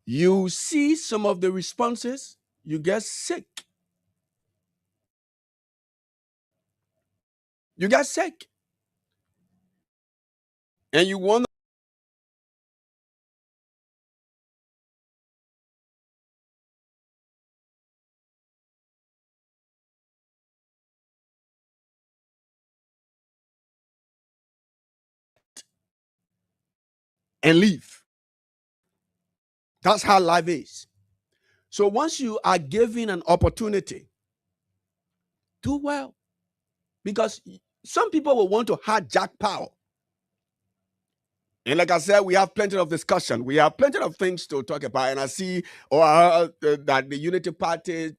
You see some of the responses, you get sick. You get sick. And you want and leave. That's how life is. So once you are given an opportunity, do well. Because some people will want to hijack power. And like I said, we have plenty of discussion. We have plenty of things to talk about. And I see that the Unity Party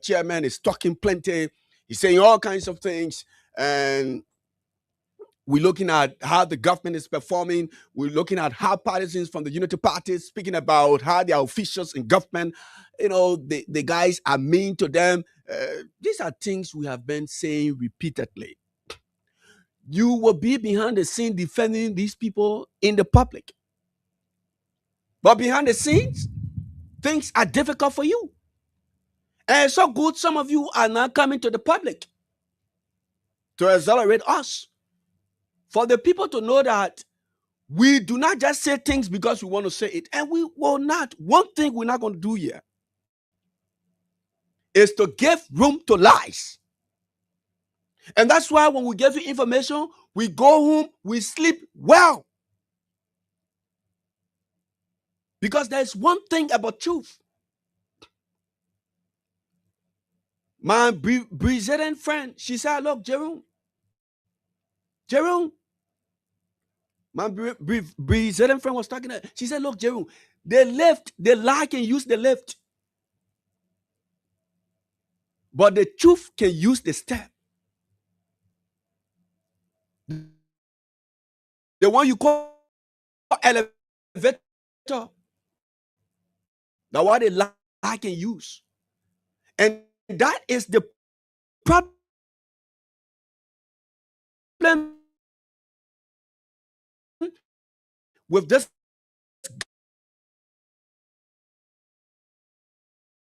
chairman is talking plenty. He's saying all kinds of things. And we're looking at how the government is performing. We're looking at how partisans from the Unity Party speaking about how their officials in government, the guys are mean to them. These are things we have been saying repeatedly. You will be behind the scene defending these people in the public. But behind the scenes, things are difficult for you. And it's so good some of you are now coming to the public to accelerate us. For the people to know that we do not just say things because we want to say it. And we will not. One thing we're not going to do here is to give room to lies. And that's why when we give you information, we go home, we sleep well. Because there's one thing about truth. My Brazilian friend, she said, look, Jerome, my Brazilian friend was talking to her. She said, look, Jerome, the lie can use the lift. But the truth can use the step. The one you call elevator, the one the lie can use. And that is the problem with this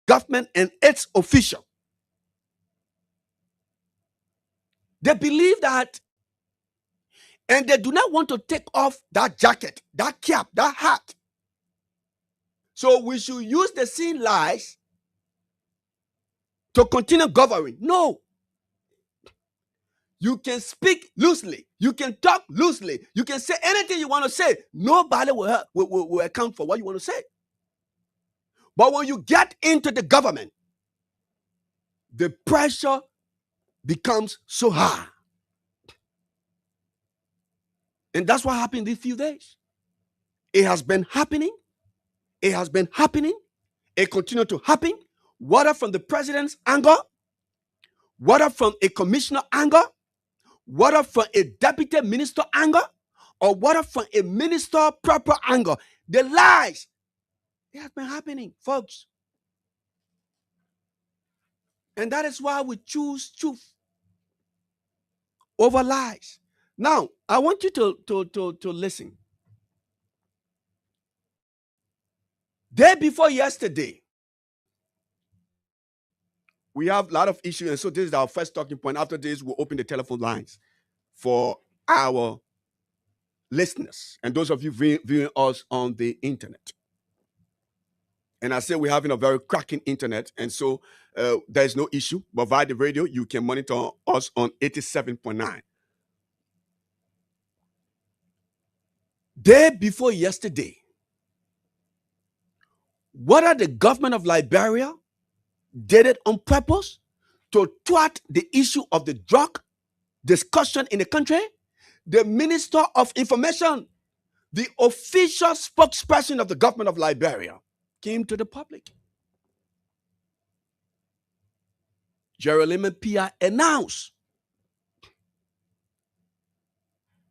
government and its official. They believe that, and they do not want to take off that jacket, that cap, that hat. So we should use the same lies to continue governing. No. You can speak loosely. You can talk loosely. You can say anything you want to say. Nobody will account for what you want to say. But when you get into the government, the pressure becomes so high. And that's what happened these few days. It has been happening. It has been happening. It continues to happen. Whether from the president's angle, whether from a commissioner angle, whether from a deputy minister angle, or whether from a minister proper angle. The lies, it has been happening, folks. And that is why we choose truth over lies. Now, I want you to listen. Day before yesterday, we have a lot of issues, and so this is our first talking point. After this, we'll open the telephone lines for our listeners and those of you viewing us on the internet. And I say we're having a very cracking internet, and so there's no issue. But via the radio, you can monitor us on 87.9. Day before yesterday, whether the government of Liberia did it on purpose to thwart the issue of the drug discussion in the country, the Minister of Information, the official spokesperson of the government of Liberia, came to the public. Jeremy Pia announced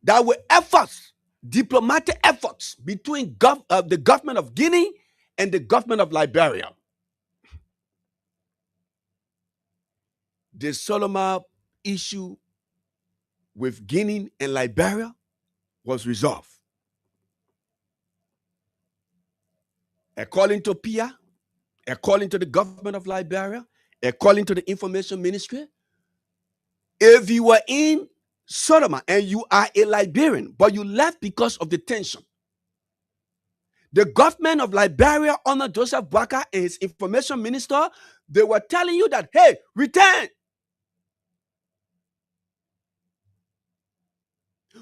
that with efforts, diplomatic efforts between the government of Guinea and the government of Liberia, the Solomon issue with Guinea and Liberia was resolved. According to Pia, according to the government of Liberia, according to the information ministry, if you were in Sodoma and you are a Liberian, but you left because of the tension, the government of Liberia under Joseph Boakai and his information minister, they were telling you that, hey, return.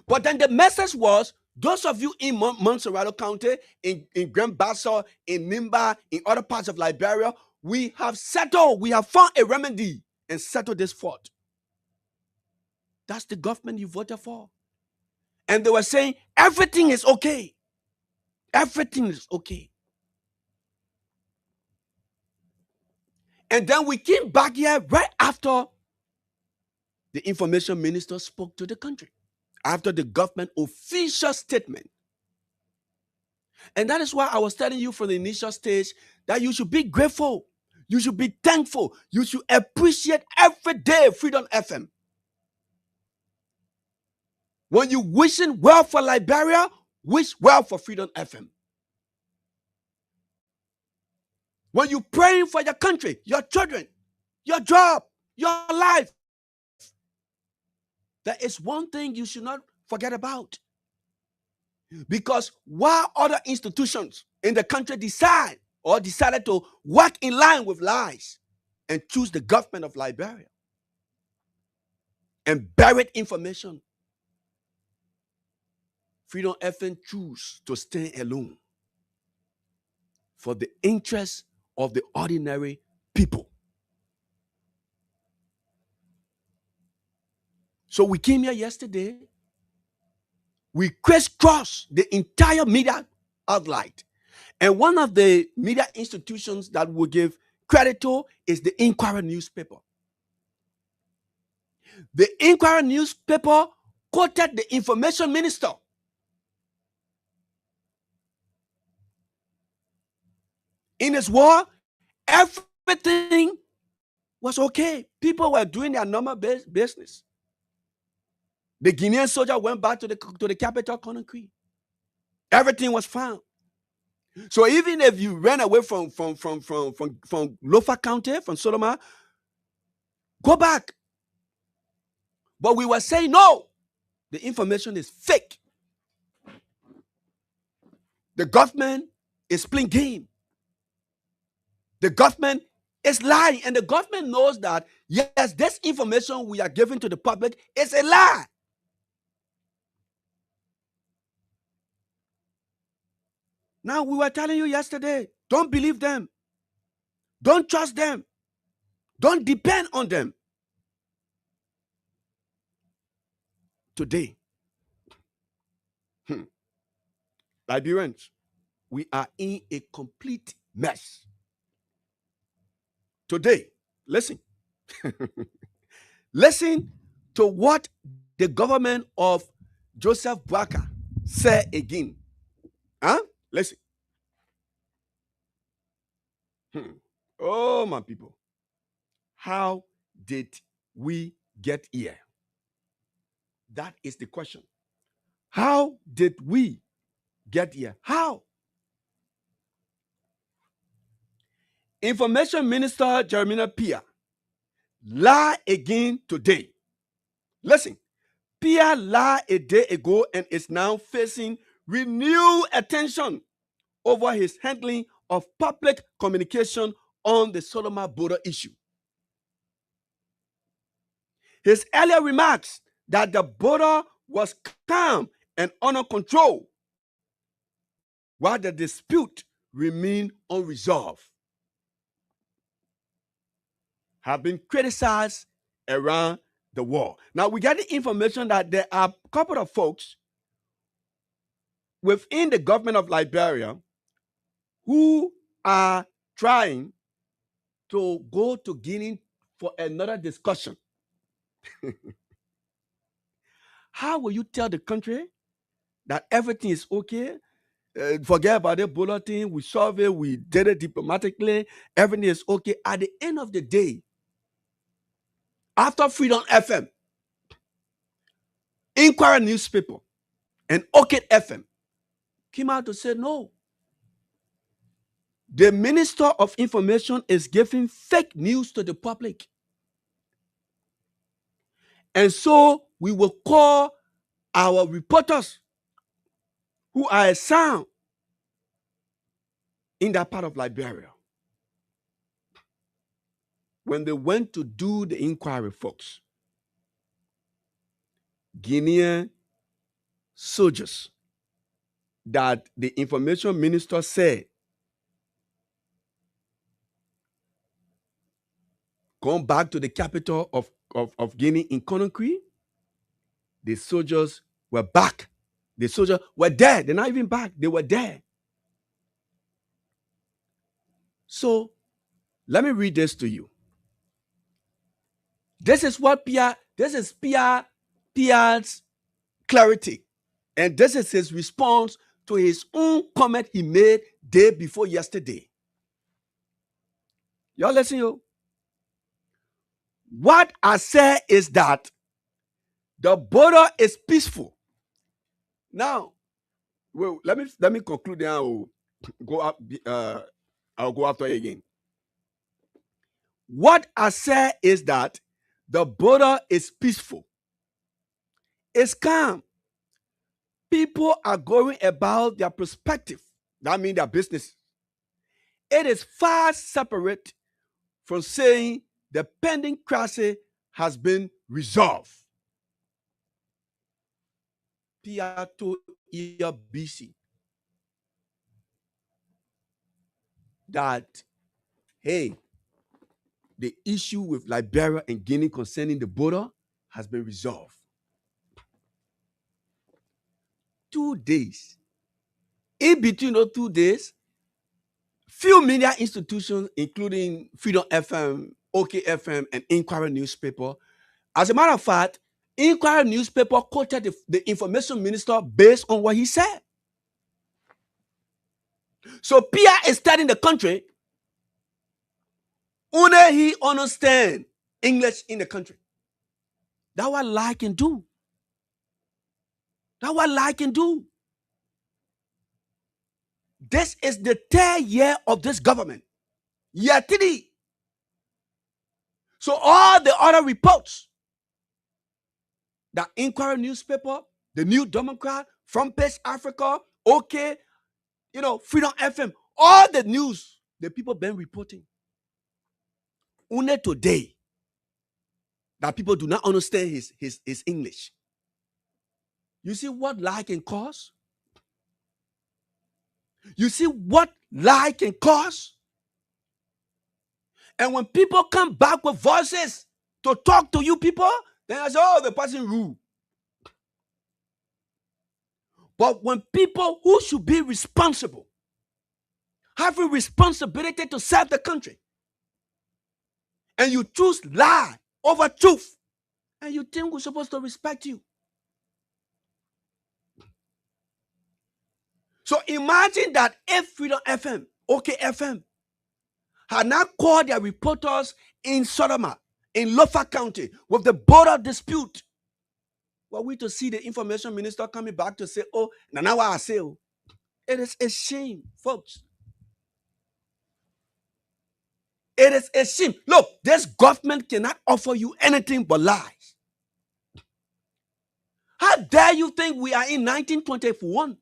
But then the message was, those of you in Montserrat County, in Grand Bassa, in Nimba, in other parts of Liberia, we have settled, we have found a remedy and settled this fault. That's the government you voted for. And they were saying, everything is okay. Everything is okay. And then we came back here right after the information minister spoke to the country, after the government official statement. And that is why I was telling you from the initial stage that you should be grateful. You should be thankful. You should appreciate every day Freedom FM. When you wishing well for Liberia, wish well for Freedom FM. When you praying for your country, your children, your job, your life, there is one thing you should not forget about. Because while other institutions in the country decided to work in line with lies and choose the government of Liberia and buried information, Freedom FM choose to stand alone for the interests of the ordinary people. So we came here yesterday. We crisscrossed the entire media outlet. And one of the media institutions that we give credit to is the Inquirer newspaper. The Inquirer newspaper quoted the information minister. In his war, everything was okay. People were doing their normal business. The Guinean soldier went back to the capital, Conakry. Everything was fine. So even if you ran away from Lofa County, from Solomon, go back. But we were saying, no, the information is fake. The government is playing game. The government is lying. And the government knows that, yes, this information we are giving to the public is a lie. Now, we were telling you yesterday, don't believe them. Don't trust them. Don't depend on them. Today, Liberians, we are in a complete mess. Today, listen. Listen to what the government of Joseph Boakai said again. Listen. Oh, my people. How did we get here? That is the question. How did we get here? How? Information Minister Jeremiah Pia lied again today. Listen, Pia lied a day ago and is now facing renewed attention over his handling of public communication on the Solomon border issue. His earlier remarks that the border was calm and under control while the dispute remained unresolved have been criticized around the world. Now, we get the information that there are a couple of folks within the government of Liberia who are trying to go to Guinea for another discussion. How will you tell the country that everything is okay? Forget about the bulletin, we solved it, we did it diplomatically, everything is okay. At the end of the day, after Freedom FM, Inquirer newspaper, and Orchid FM came out to say no. The Minister of Information is giving fake news to the public. And so we will call our reporters who are assigned in that part of Liberia. When they went to do the inquiry, folks, Guinean soldiers that the information minister said come back to the capital of Guinea in Conakry, the soldiers were back. The soldiers were there. They're not even back. They were there. So let me read this to you. This is what Pia's clarity. And this is his response to his own comment he made day before yesterday. Y'all listen, yo. What I say is that the border is peaceful. Now, well, let me conclude and I'll go up. I'll go after it again. What I say is that the border is peaceful. It's calm. People are going about their perspective. That means their business. It is far separate from saying the pending crisis has been resolved. Pierre told BC that, hey, the issue with Liberia and Guinea concerning the border has been resolved. 2 days. In between those 2 days, few media institutions, including Freedom FM, OK FM, and Inquiry newspaper, as a matter of fact, Inquiry newspaper quoted the information minister based on what he said. So Pierre is telling the country, only he understand English in the country. That's what I can do. That's what I can do. This is the 3rd year of this government. Year 3. So all the other reports, the Inquiry newspaper, the New Democrat, Front Page Africa, OK, Freedom FM, all the news the people been reporting. Only today that people do not understand his English. You see what lie can cause? You see what lie can cause? And when people come back with voices to talk to you people, then I say, oh, the person rude. But when people who should be responsible, have a responsibility to serve the country, and you choose lie over truth, and you think we're supposed to respect you. So imagine that if Freedom FM, OK FM, had not called their reporters in Sodoma, in Lofa County, with the border dispute, were we to see the information minister coming back to say, oh, now I say, oh, it is a shame, folks. It is a shame. Look, this government cannot offer you anything but lies. How dare you think we are in 1921?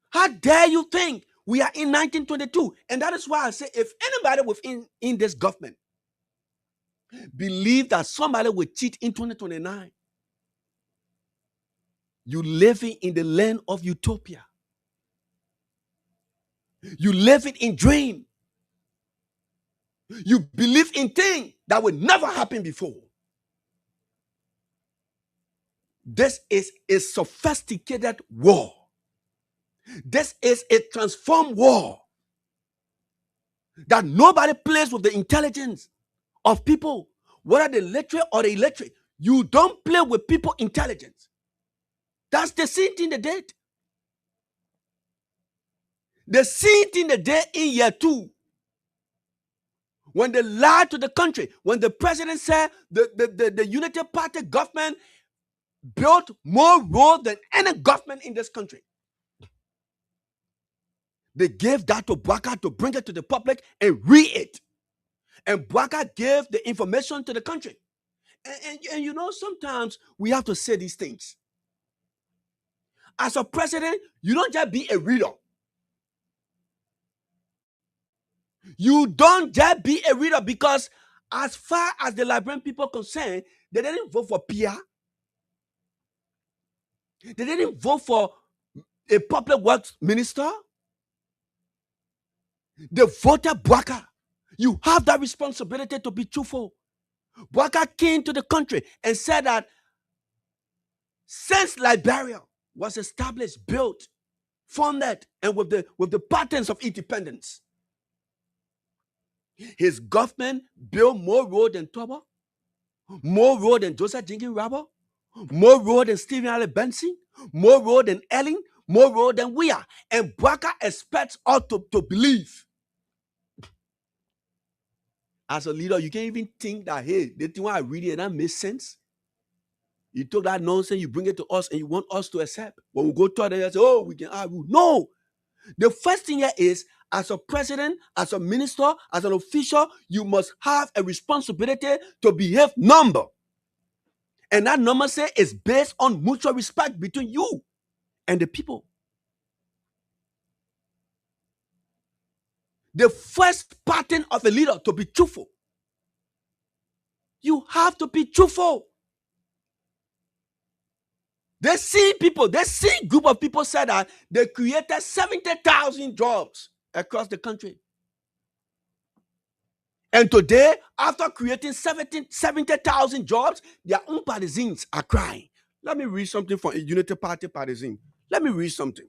How dare you think we are in 1922? And that is why I say, if anybody within this government believe that somebody will cheat in 2029, you living in the land of utopia. You living in dream. You believe in things that will never happen before. This is a sophisticated war. This is a transformed war that nobody plays with the intelligence of people, whether the literate or the illiterate. You don't play with people's intelligence. That's the same thing they did. The same thing they did in year 2. When they lied to the country, when the president said the Unity Party government built more roads than any government in this country. They gave that to Bouaka to bring it to the public and read it. And Bouaka gave the information to the country. And you know, sometimes we have to say these things. As a president, you don't just be a reader. You don't just be a reader, because as far as the Liberian people are concerned, they didn't vote for Pierre. They didn't vote for a public works minister. They voted Bouaka. You have that responsibility to be truthful. Bouaka came to the country and said that since Liberia was established, built, funded, and with the patterns of independence, his government built more road than Toba, more road than Joseph Jenkins Rabo, more road than Stephen Allen Benson, more road than Ellen, more road than we are. And Bouaka expects us to believe. As a leader, you can't even think that, hey, the thing I read it, that makes sense. You took that nonsense, you bring it to us, and you want us to accept. When we go to others, say, oh, we can argue. No. The first thing here is, as a president, as a minister, as an official, you must have a responsibility to behave number. And that number say is based on mutual respect between you and the people. The first pattern of a leader to be truthful. You have to be truthful. They see group of people said that they created 70,000 jobs across the country. And today, after creating 70,000 jobs, their own partisans are crying. Let me read something from a Unity Party partisan. Let me read something.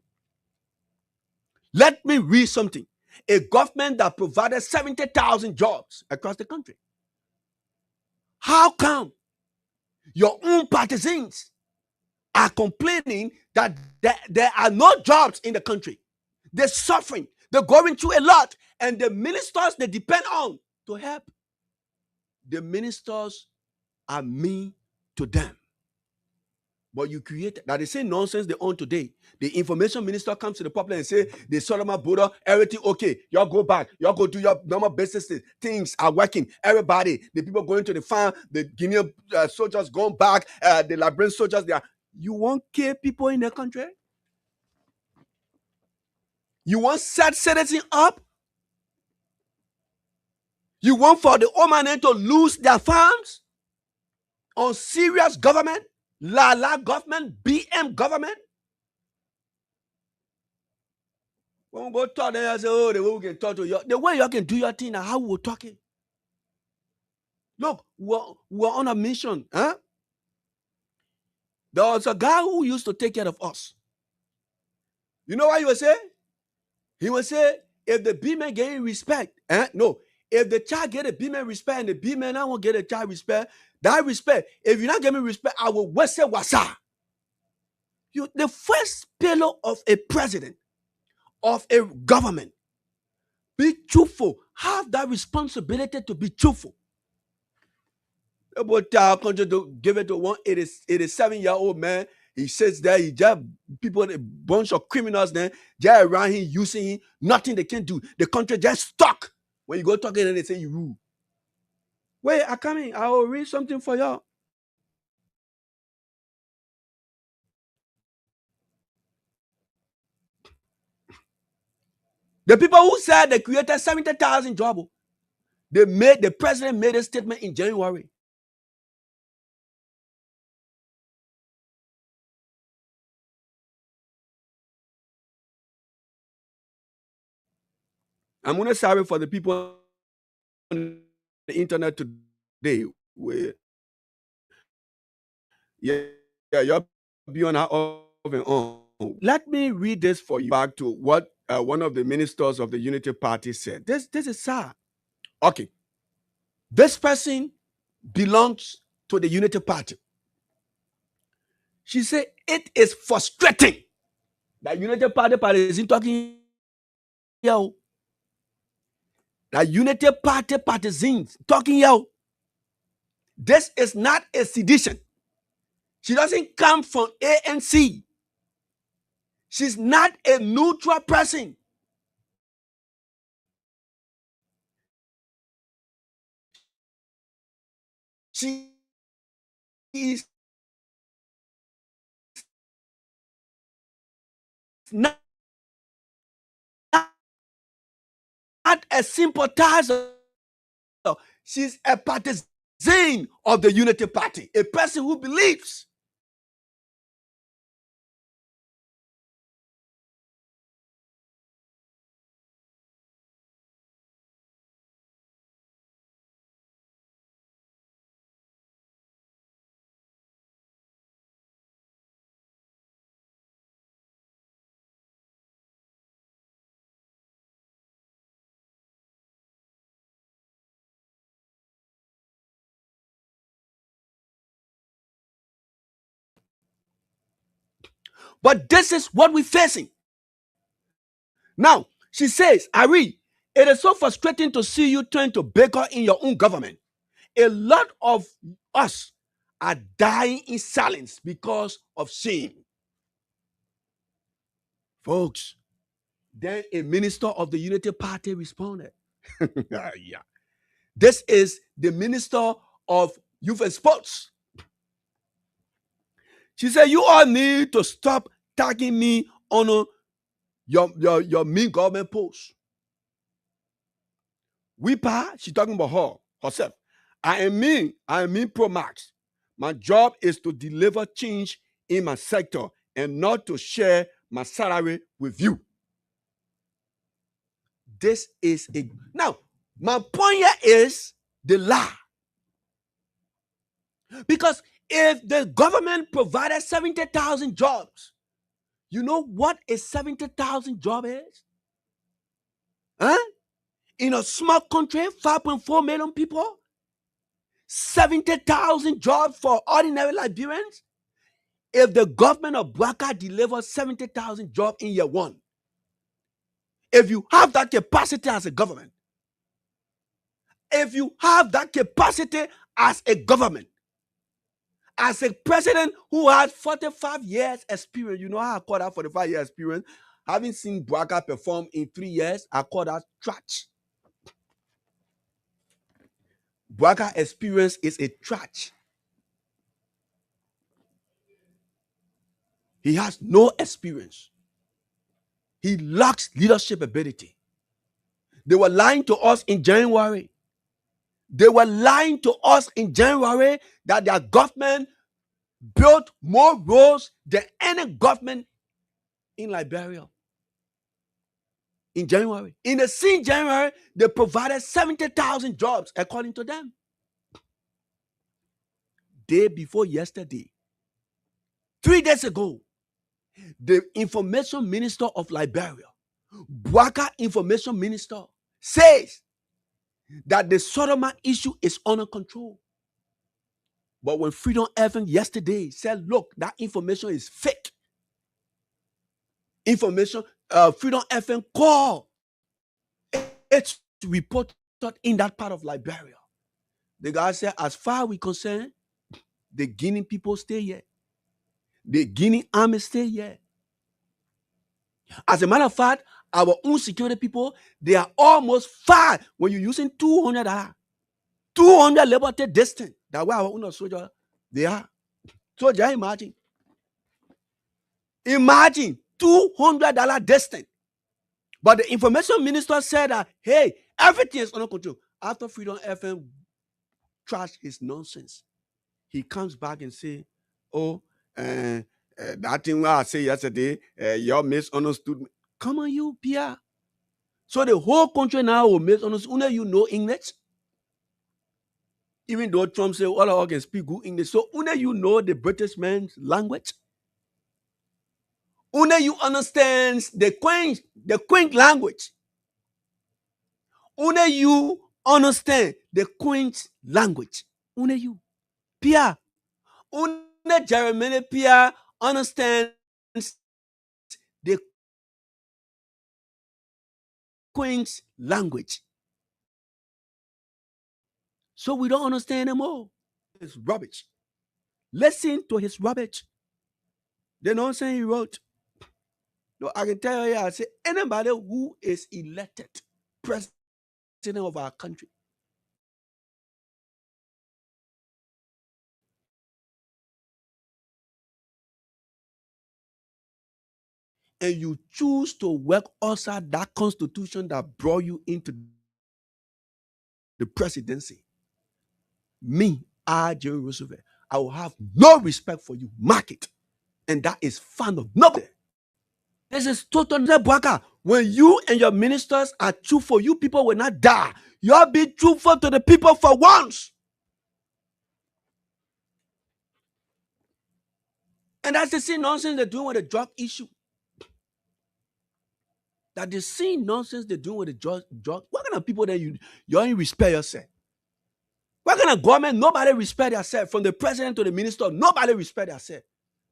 A government that provided 70,000 jobs across the country. How come your own partisans are complaining that there are no jobs in the country? They're suffering. They're going through a lot. And the ministers they depend on to help, the ministers are mean to them. But you create that. The same nonsense they own today. The information minister comes to the public and say, the Solomon border, everything okay. Y'all go back. Y'all go do your normal businesses. Things are working. Everybody, the people going to the farm, the Guinean soldiers going back, the Liberian soldiers, you won't kill people in the country? You want set citizens up? You want for the Omanen to lose their farms? On serious government? Lala government? BM government? When we go talk, then I say, oh, the way we can talk to you. The way you can do your thing and how we're talking. Look, we're on a mission. Huh? There was a guy who used to take care of us. You know what he would say? He would say, if the B-man get respect, no. If the child get a B-man respect and the B-man I won't get a child respect, that respect, if you're not giving me respect, I will wasa wasa. The first pillar of a president, of a government, be truthful. Have that responsibility to be truthful. About give it to one 87-year-old man. He sits there, he just people, a bunch of criminals there, just around him, using him, nothing they can do. The country just stuck. When you go talking and they say you rule. Wait, I'm coming. I will read something for y'all. The people who said they created 70,000 jobs, the president made a statement in January. I'm going to sorry for the people on the internet today. You're beyond our own. Let me read this for you back to what one of the ministers of the Unity Party said. This is sad. Okay. This person belongs to the Unity Party. She said it is frustrating that Unity Party isn't talking here. That Unity Party partisans talking here. This is not a sedition. She doesn't come from ANC. She's not a neutral person. She is not a sympathizer. She's a partisan of the Unity Party, a person who believes. But this is what we're facing. Now, she says, Ari, it is so frustrating to see you trying to bicker in your own government. A lot of us are dying in silence because of shame. Folks, then a minister of the Unity Party responded. Yeah. This is the minister of Youth and Sports. She said, you all need to stop tagging me on your mean government post. Weepa, she talking about herself. I am me Pro Max. My job is to deliver change in my sector and not to share my salary with you. This is a now. My point here is the lie. Because if the government provided 70,000 jobs, you know what a 70,000 job is? Huh? In a small country, 5.4 million people, 70,000 jobs for ordinary Liberians. If the government of Bwaka delivers 70,000 jobs in year one, if you have that capacity as a government, if you have that capacity as a government, as a president who has 45 years experience, you know how I call that 45 years experience? Having seen Bwaka perform in 3 years, I call that trash. Bwaka experience is a trash. He has no experience. He lacks leadership ability. They were lying to us in January. They were lying to us in January that their government built more roads than any government in Liberia. In January. In the same January, they provided 70,000 jobs, according to them. Day before yesterday, 3 days ago, the information minister of Liberia, Bwaka information minister, says that the Sodoma issue is under control. But when Freedom FM yesterday said, look, that information is fake. Information, Freedom FM called it's reported in that part of Liberia. The guy said, as far as we concerned, the Guinea people stay here. The Guinea army stay here. As a matter of fact, our own security people, they are almost far when you're using $200. 200 liberty distance. That's why our own soldier, they are. So just imagine. Imagine $200 distance. But the information minister said that, hey, everything is under control. After Freedom FM trash his nonsense, he comes back and say, oh, that thing I said yesterday, you misunderstood me. Come on, you, Pierre. So the whole country now will misunderstand. You know English? Even though Trump said all of us can speak good English. So you know the British man's language? You understand the Queen's language? You understand the Queen's language? You. Pierre. Jeremy Pierre understands the Queen's language. So we don't understand him all. It's rubbish. Listen to his rubbish. The nonsense he wrote. No, I can tell you, I say anybody who is elected president of our country, and you choose to work outside that constitution that brought you into the presidency, me, Jerry Roosevelt, I will have no respect for you. Mark it. And that is found of nothing. This is total Bwaka. When you and your ministers are truthful, you people will not die. You'll be truthful to the people for once. And that's the same nonsense they're doing with the drug issue. That the same nonsense they're doing with the drug. What kind of people that you only respect yourself? What kind of government? Nobody respect yourself. From the president to the minister, nobody respect yourself.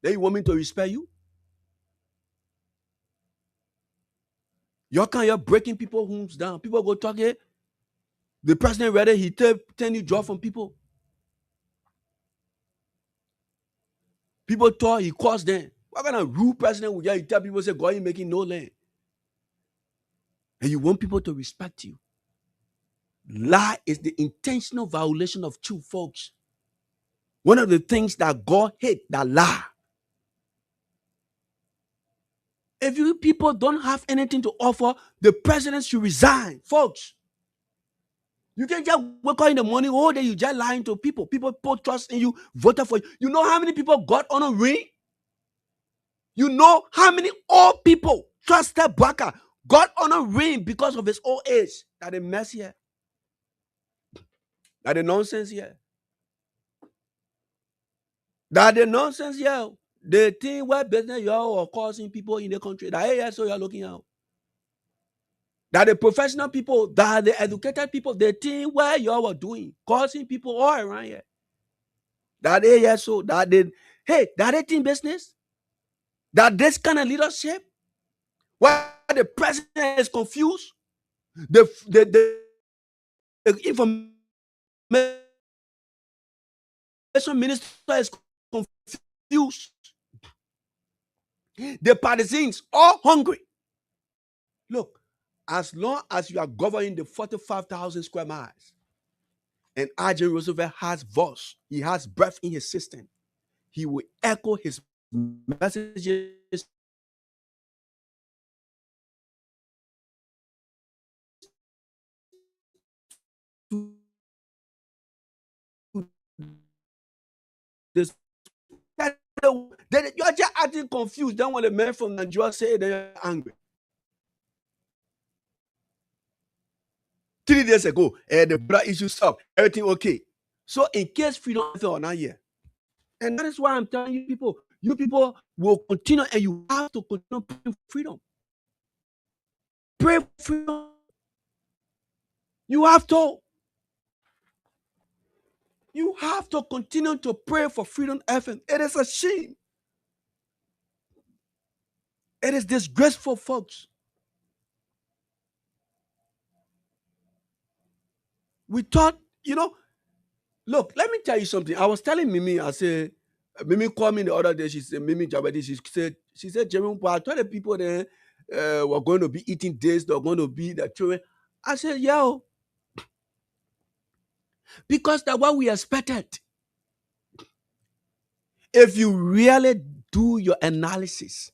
Then you want me to respect you? You're breaking people's homes down. People go talk here. The president ready, he take new job from people. People talk, he calls them. What kind of rude president would you tell people say, go you making no land? And you want people to respect you. Lie is the intentional violation of truth, folks. One of the things that God hates, that lie. If you people don't have anything to offer, the president should resign, folks. You can just wake up in the morning, all day you just lying to people. People put trust in you, voted for you. You know how many people got on a ring? You know how many old people trusted Baka got on a ring because of his old age? That the mess here. That the nonsense here. That the nonsense here. The thing where business you are causing people in the country. That ASO you're looking at. That the professional people, that the educated people, the thing where you are doing, causing people all around here. That ASO, that the that thing business. That this kind of leadership, where the president is confused, the information minister is confused, the partisans all hungry. Look, as long as you are governing the 45,000 square miles, and Ajay Roosevelt has voice, he has breath in his system, he will echo his messages to this. You're just acting confused. Then when the man from Nigeria say they're angry. 3 days ago, the border issue stopped. Everything okay. So in case freedom or not here. And that is why I'm telling you people will continue, and you have to continue praying for freedom. Pray for freedom. You have to continue to pray for freedom FM. It is a shame. It is disgraceful, folks. We thought, look, let me tell you something. I was telling Mimi, I said, Mimi called me the other day. She said, Mimi Jabadi, she said, Jeremy, I thought the people there were going to be eating this, they're going to be the children. I said, yo, because that's what we expected. If you really do your analysis,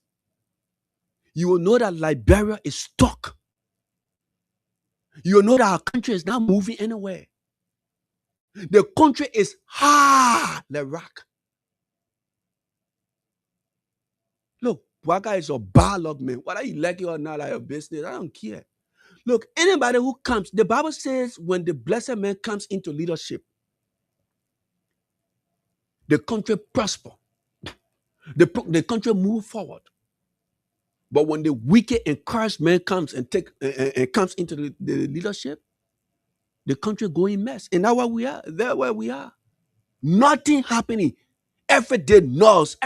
you will know that Liberia is stuck. You will know that our country is not moving anywhere. The country is hard, the rock. Look, Baka is a backlog, man. Whether you like it or not, like your business, I don't care. Look, anybody who comes, the Bible says when the blessed man comes into leadership, the country prosper. The country move forward. But when the wicked and cursed man comes and comes into the leadership, the country going mess. And that's where we are. There where we are. Nothing happening. Every day noise.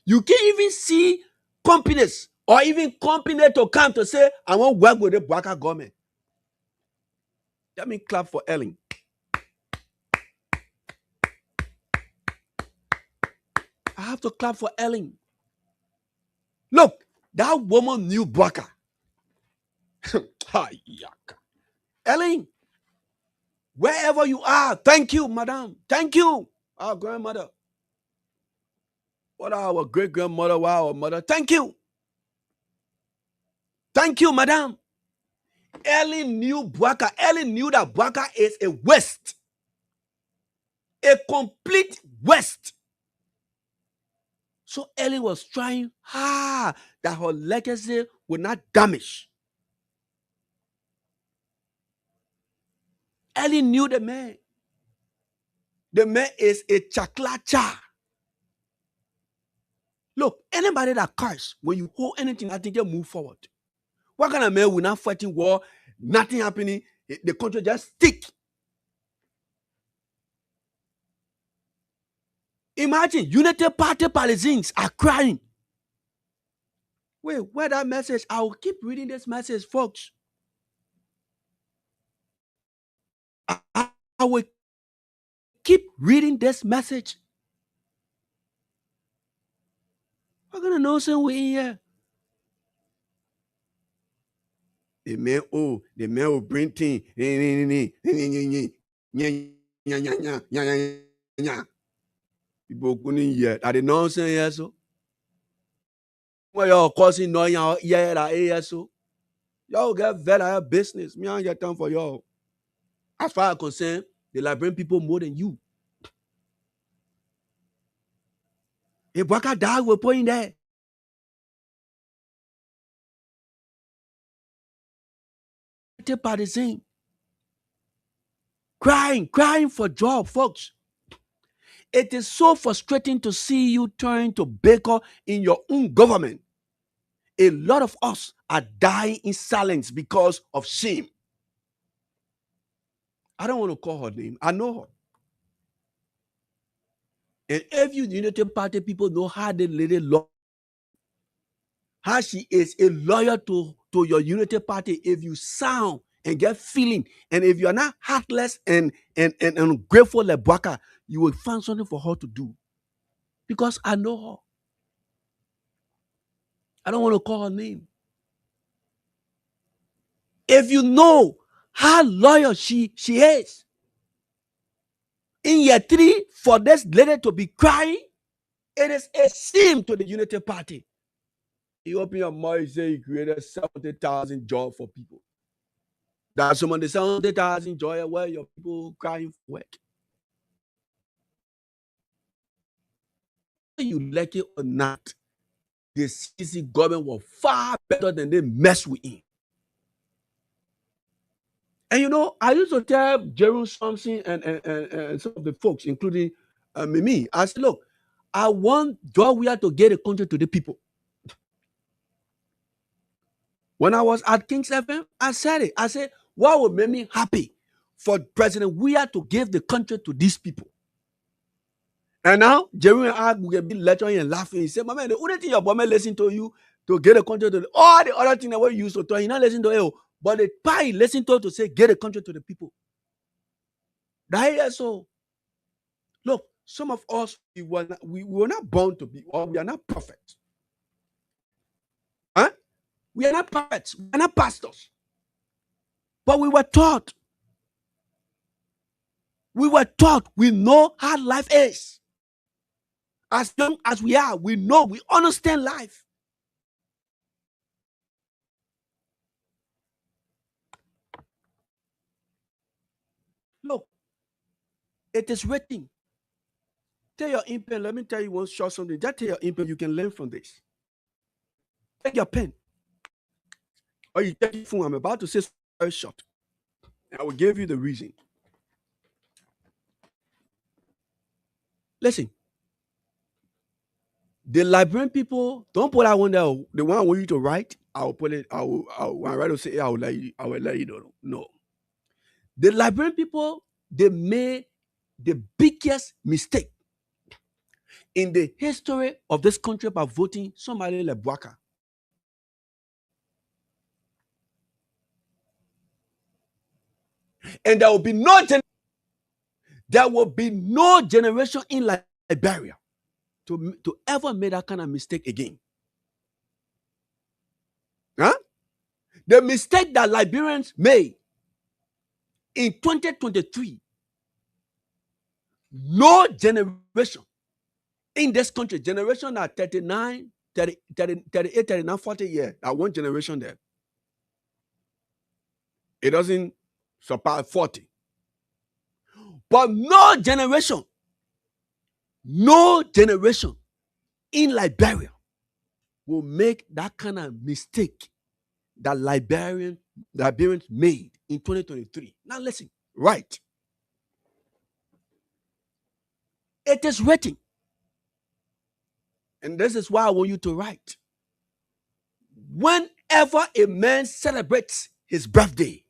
You can't even see companies or even company to come to say, I want to work with the Baka government. Let me clap for Ellen. I have to clap for Ellen. Look, that woman knew Baka. Ellen, wherever you are, thank you, madam. Thank you, our grandmother. What our great-grandmother, our mother. Thank you. Thank you, madam. Ellen knew Baka. Ellen knew that Baka is a waste. A complete waste. So Ellen was trying hard that her legacy would not damage. Ellen knew the man. The man is a chaklacha. Look, anybody that curse, when you hold anything, I think you move forward. What kind of man will not fighting war, nothing happening, the country just stick? Imagine, United Party partisans are crying. Wait, where that message? I will keep reading this message, folks. I will keep reading this message. We're going to know some way here. The man will bring things. People couldn't hear. Are the nonsense here, so? When you're causing noise, yeah, so. Y'all get vet at your business. Me, I get time for y'all. As far as I'm concerned, the Liberian people more than you. If Bouaka died, we're putting there. Partisan. Crying for job, folks. It is so frustrating to see you turn to baker in your own government. A lot of us are dying in silence because of shame. I don't want to call her name. I know her. And if you Unity Party people know how the lady love, how she is a loyal to your Unity Party, if you sound and get feeling, and if you are not heartless and grateful like Bouaka, you will find something for her to do. Because I know her. I don't want to call her name. If you know how loyal she is, in year 3, for this lady to be crying, it is a shame to the Unity Party. You open your mouth and say you created 70,000 jobs for people. That's some of the 70,000 jobs where your people crying for work. You like it or not, the CC government was far better than they mess with him. And you know, I used to tell Jerome Thompson and some of the folks, including me, I said, look, I want Georgia to get a country to the people. When I was at King's FM, I said it. I said, what would make me happy for President Weah to give the country to these people? And now, Jeremy and I will be lecturing and laughing. He said, my man, the only thing your boy listen to you to get a country to the, all the other things that we use to tell, he not listen to it. But the part he listen to say, get a country to the people. That is so. Look, some of us, we were not born to be, or we are not perfect. Huh? We are not perfect. We are not pastors. But we were taught. We were taught. We know how life is. As young as we are, we know, we understand life. Look, it is written. Tell your impen, let me tell you one short something. Just tell your impen, you can learn from this. Take your pen. Or you take your phone. I'm about to say very short. I will give you the reason. Listen. The Liberian people, don't put that one there. The one I want you to write, I'll put it, when I write to say, I will let you know. No. The Liberian people, they made the biggest mistake in the history of this country by voting somebody like Bouaka. And there will be no generation in Liberia to ever make that kind of mistake again. Huh? The mistake that Liberians made in 2023, no generation in this country, generation at 39, 30, 38, 39, 40 years, that one generation there, it doesn't surpass 40. But no generation in Liberia will make that kind of mistake that Liberians made in 2023. Now listen, right. It is written. And this is why I want you to write. Whenever a man celebrates his birthday,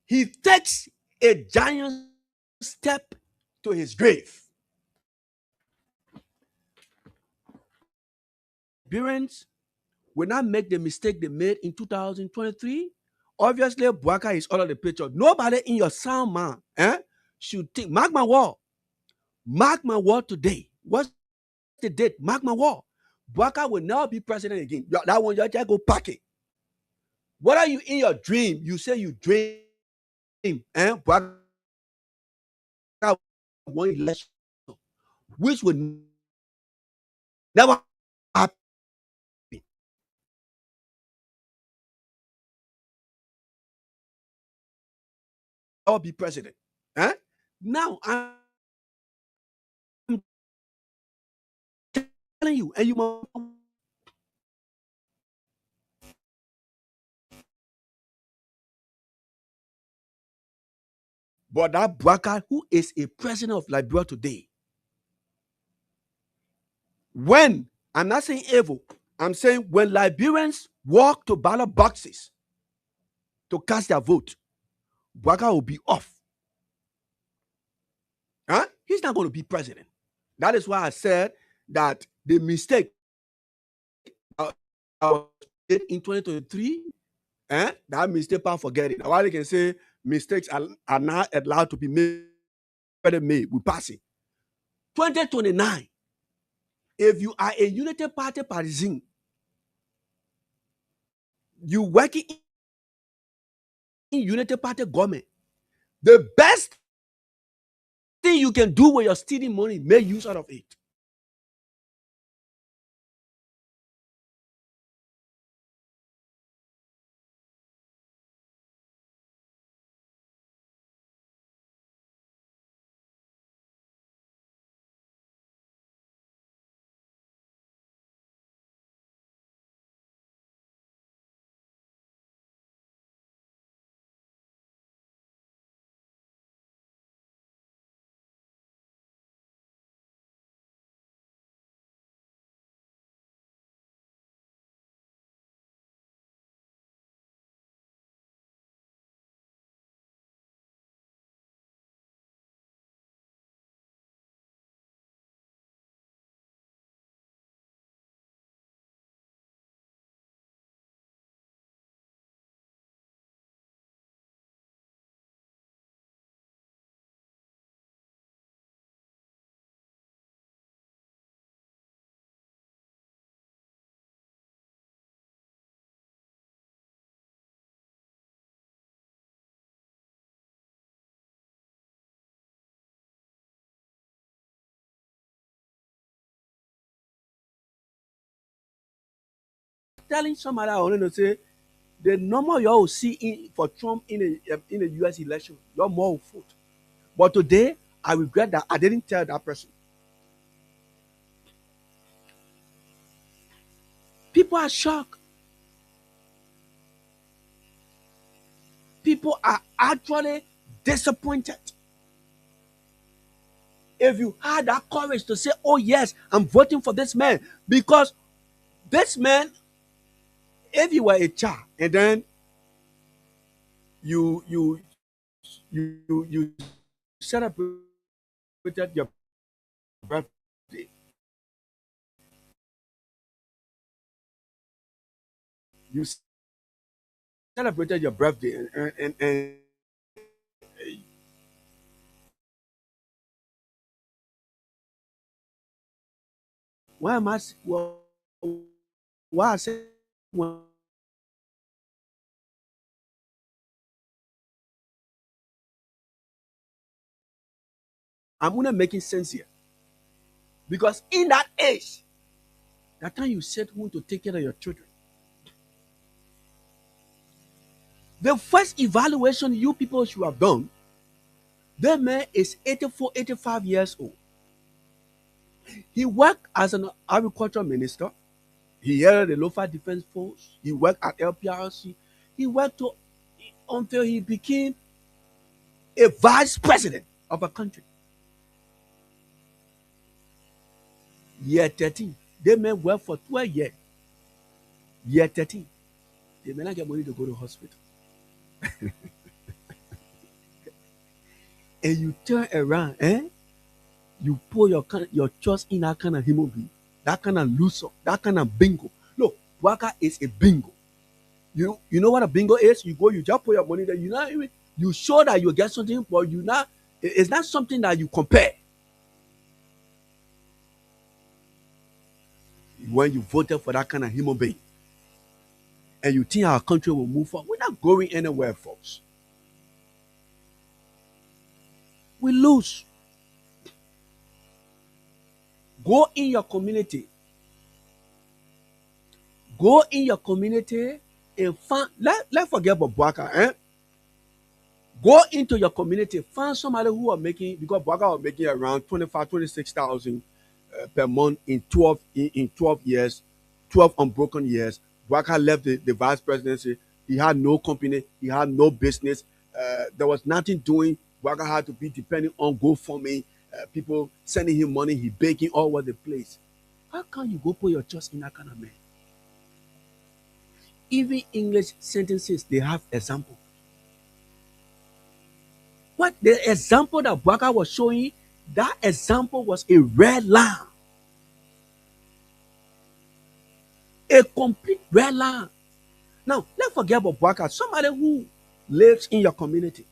he takes a giant step to his grave. Liberians will not make the mistake they made in 2023. Obviously, Bouaka is all of the picture. Nobody in your sound man should think, mark my word today. What's the date? Mark my word. Bouaka will never be president again. That one, you just go pack it. What are you in your dream? You say you dream, Bouaka won election, which would never happen. be president. Eh? Now I'm telling you, and you must. But that Bouaka, who is a president of Liberia today, when, I'm not saying evil, I'm saying when Liberians walk to ballot boxes to cast their vote, Bouaka will be off. Huh? He's not going to be president. That is why I said that the mistake in 2023, that mistake, I forget it. While they can say mistakes are not allowed to be made, we pass it. 2029, if you are a Unity Party partisan, you working in Unity Party government, the best thing you can do with your stealing money, make use out of it. Telling somebody I want to say the number you will see for Trump in a US election, you're more will vote. But today, I regret that I didn't tell that person. People are shocked. People are actually disappointed. If you had that courage to say, oh yes, I'm voting for this man, because this man, if you were a child and then you celebrated your birthday, you celebrated your birthday and why am I why I say I'm gonna making sense here. Because in that age, that time you set home to take care of your children. The first evaluation you people should have done, that man is 84, 85 years old. He worked as an agriculture minister. He headed the local defense force. He worked at LPRC. He worked until he became a vice president of a country. Year 13, they may work for 12 years. Year 13, they may not get money to go to hospital. And you turn around, you put your trust in that kind of human being, that kind of loser, that kind of bingo. Look, Bouaka is a bingo. You know what a bingo is? You go, you just put your money there. You show that you get something, but it's not something that you compare. When you voted for that kind of human being, and you think our country will move forward, we're not going anywhere, folks. We lose. Go in your community. Go in your community and find. Let's forget about Bouaka. Go into your community, find somebody who are making, because Bwaga was making around 26,000 per month in 12 years, 12 unbroken years. Bwaga left the vice presidency. He had no company, he had no business. There was nothing doing. Bwaga had to be depending on GoFundMe, people sending him money, he begging all over the place. How can you go put your trust in that kind of man? Even English sentences, they have example. What the example that Bwaga was showing, that example was a red line. A complete red line. Now, let's forget about Bwaga. Somebody who lives in your community.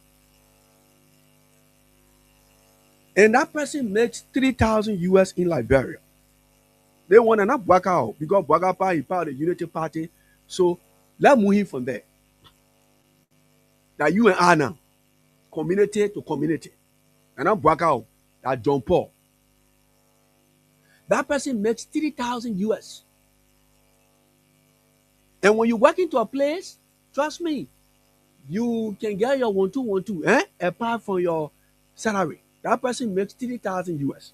And that person makes 3,000 US in Liberia. They want to not Bwaga out because Bwaga is part of the Unity Party. So let's move him from there. That you and I now, community to community. And not Bwaga out, that John Paul. That person makes 3,000 US. And when you walk into a place, trust me, you can get your 1212, apart from your salary. That person makes 3,000 US.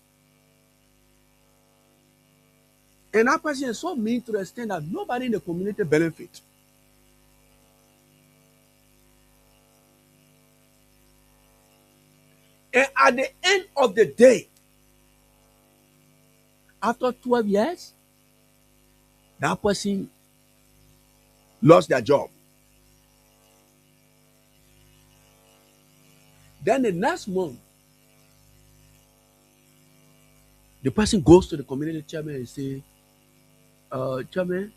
And that person is so mean to the extent that nobody in the community benefits. And at the end of the day, after 12 years, that person lost their job. Then the next month, the person goes to the community chairman and say, chairman,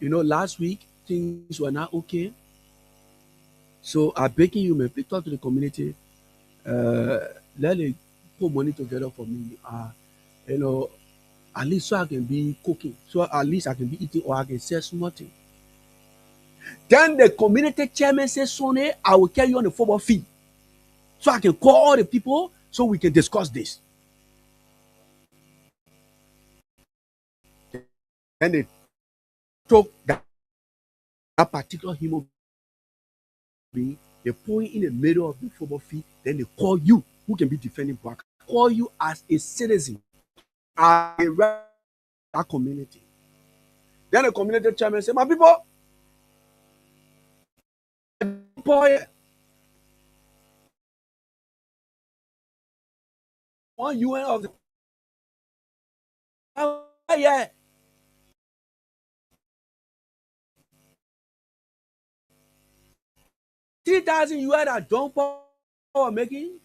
last week things were not okay. So I'm begging you, man, please talk to the community. Let them put money together for me. At least so I can be cooking. So at least I can be eating or I can sell something. Then the community chairman says, Sonny, I will carry you on the football field. So I can call all the people so we can discuss this. And they took that particular human being, they point in the middle of the football field, then they call you, who can be defending Bwaga, call you as a citizen, as a that community. Then the community chairman say, my people, one UN of the yeah. $3,000 US that John Paul was making.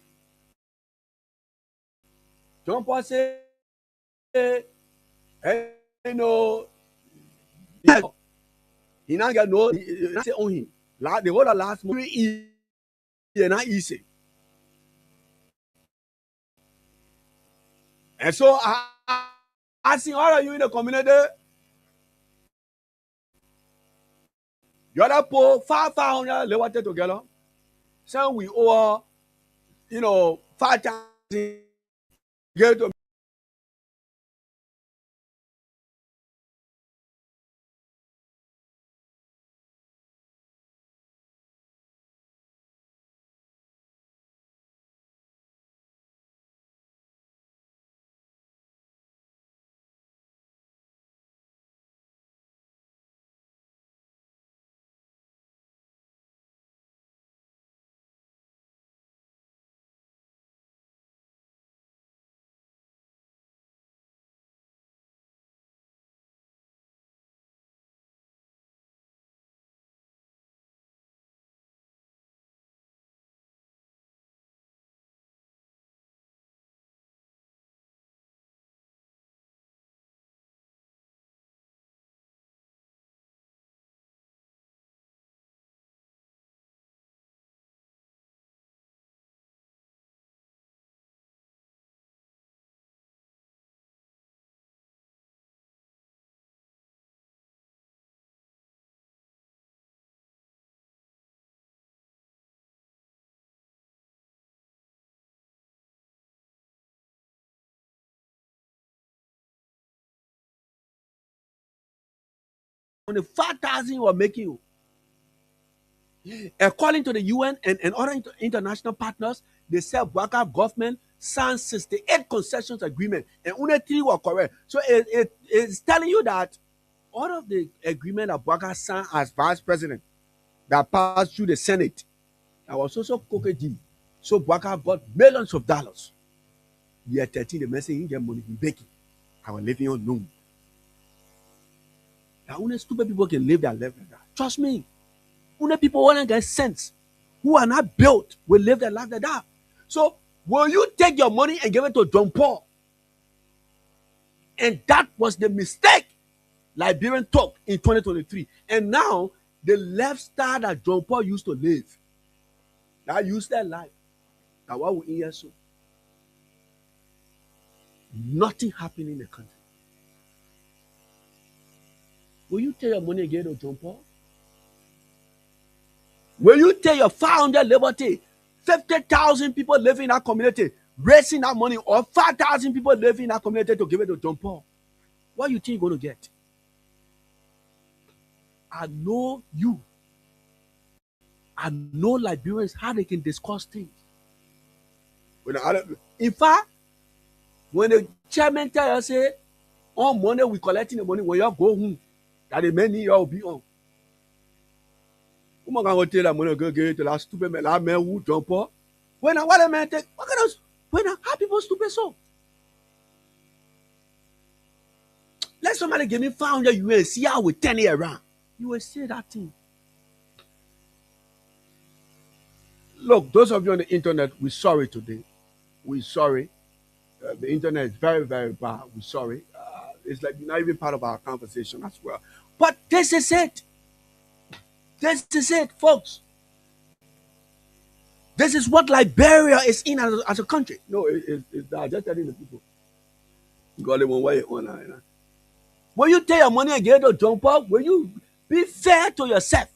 John Paul say, hey, he not get no, he not say on him. The whole last month, he not easy. And so I see all of you in the community. You other put 500 lewated together. So we owe, 5,000 get to on the 5,000 you are making. According to the UN and other international partners, they said Bouaka government signed 68 concessions agreement and only 3 were correct. So it's telling you that all of the agreement that Bouaka signed as vice president that passed through the Senate, that was also cooked deal. So Bouaka got millions of dollars. Year 13, the message he get money in baking. I was living unknown. That only stupid people can live their life like that. Trust me. Only people who get sense, who are not built, will live their life like that. So, will you take your money and give it to John Paul? And that was the mistake Liberian took in 2023. And now, the lifestyle that John Paul used to live, that used their life. Now, what we hear so? Nothing happening in the country. Will you take your money and give it to John Paul? Will you take your 500 liberty, 50,000 people living in that community, raising that money, or 5,000 people living in that community to give it to John Paul? What do you think you're going to get? I know you. I know Liberians, how they can discuss things. In fact, when the chairman tell you, say, on Monday we collecting the money, when you go home, that the money you will be on. Comment on tell la money go get to la stupid man, la man who John Paul? When what the man take? What kind of when how people stupid so? Let somebody give me 500 US, see how we turn it around. You will say that thing. Look, those of you on the internet, we're sorry today. We're sorry. The internet is very, very bad. We're sorry. It's like not even part of our conversation as well. But this is it. This is it, folks. This is what Liberia is in as a country. No, it's just telling the people. God, one way on. Will you take your money and get to John Paul? Will you be fair to yourself?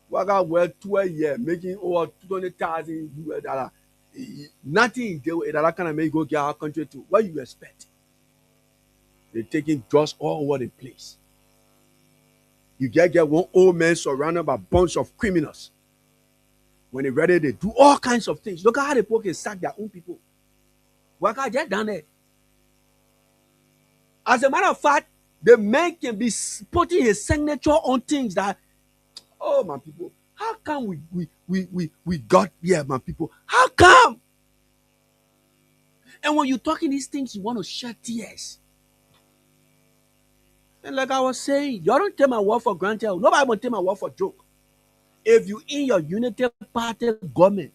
What got well 12 years, making over $20,000. Nothing that kind of make go get our country to. What you expect? They're taking drugs all over the place. You get one old man surrounded by a bunch of criminals. When they're ready, they do all kinds of things. Look at how the people can sack their own people. What can get down there? As a matter of fact, the man can be putting his signature on things that, oh my people, how come we got here, my people? How come? And when you're talking these things, you want to shed tears. And like I was saying, y'all don't take my word for granted. Nobody will take my word for joke. If you in your unity party government,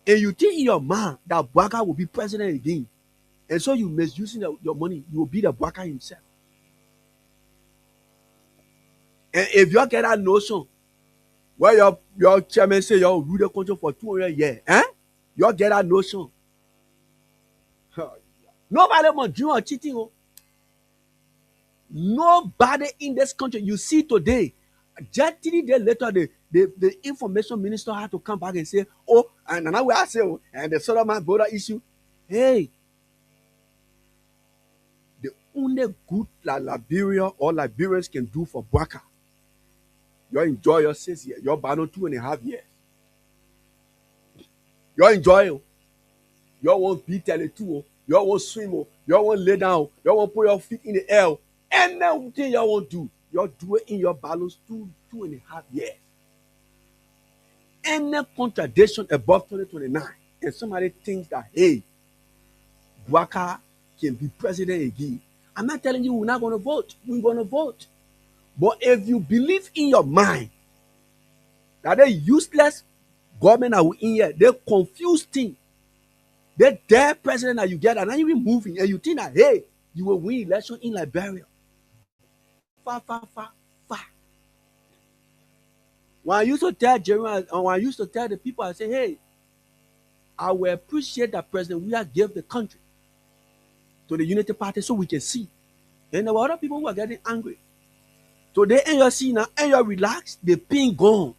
and you think in your mind that Bouaka will be president again, and so you misusing your money, you will be the Bouaka himself. And if you get that notion, where your chairman say you rule the country for 200 years, you get that notion. Nobody will do or cheating. Nobody in this country. You see today, just 3 days later, the information minister had to come back and say, oh, and now we are saying, and the Solomon border issue. Hey, the only good that Liberia or Liberians can do for Bouaka, you enjoy your 6 years, your banner 2.5 years. You enjoy it. You won't be Tele2, you won't swim, you won't lay down, you won't put your feet in the air. Anything you won't do, you do it in your balance 2.5 years. Any contradiction above 2029, and somebody thinks that, hey, Bouaka can be president again. I'm not telling you we're not going to vote. We're going to vote. But if you believe in your mind that they useless government are in here, they confuse things. They dare president that you get and not even moving, and you think that, hey, you will win election in Liberia. Far. When I used to tell Jeremy, and when I used to tell the people, I say, hey, I will appreciate that President Weah gave the country to the Unity Party so we can see. And there were other people who are getting angry. So they and you see now, and you relax, the pin gone.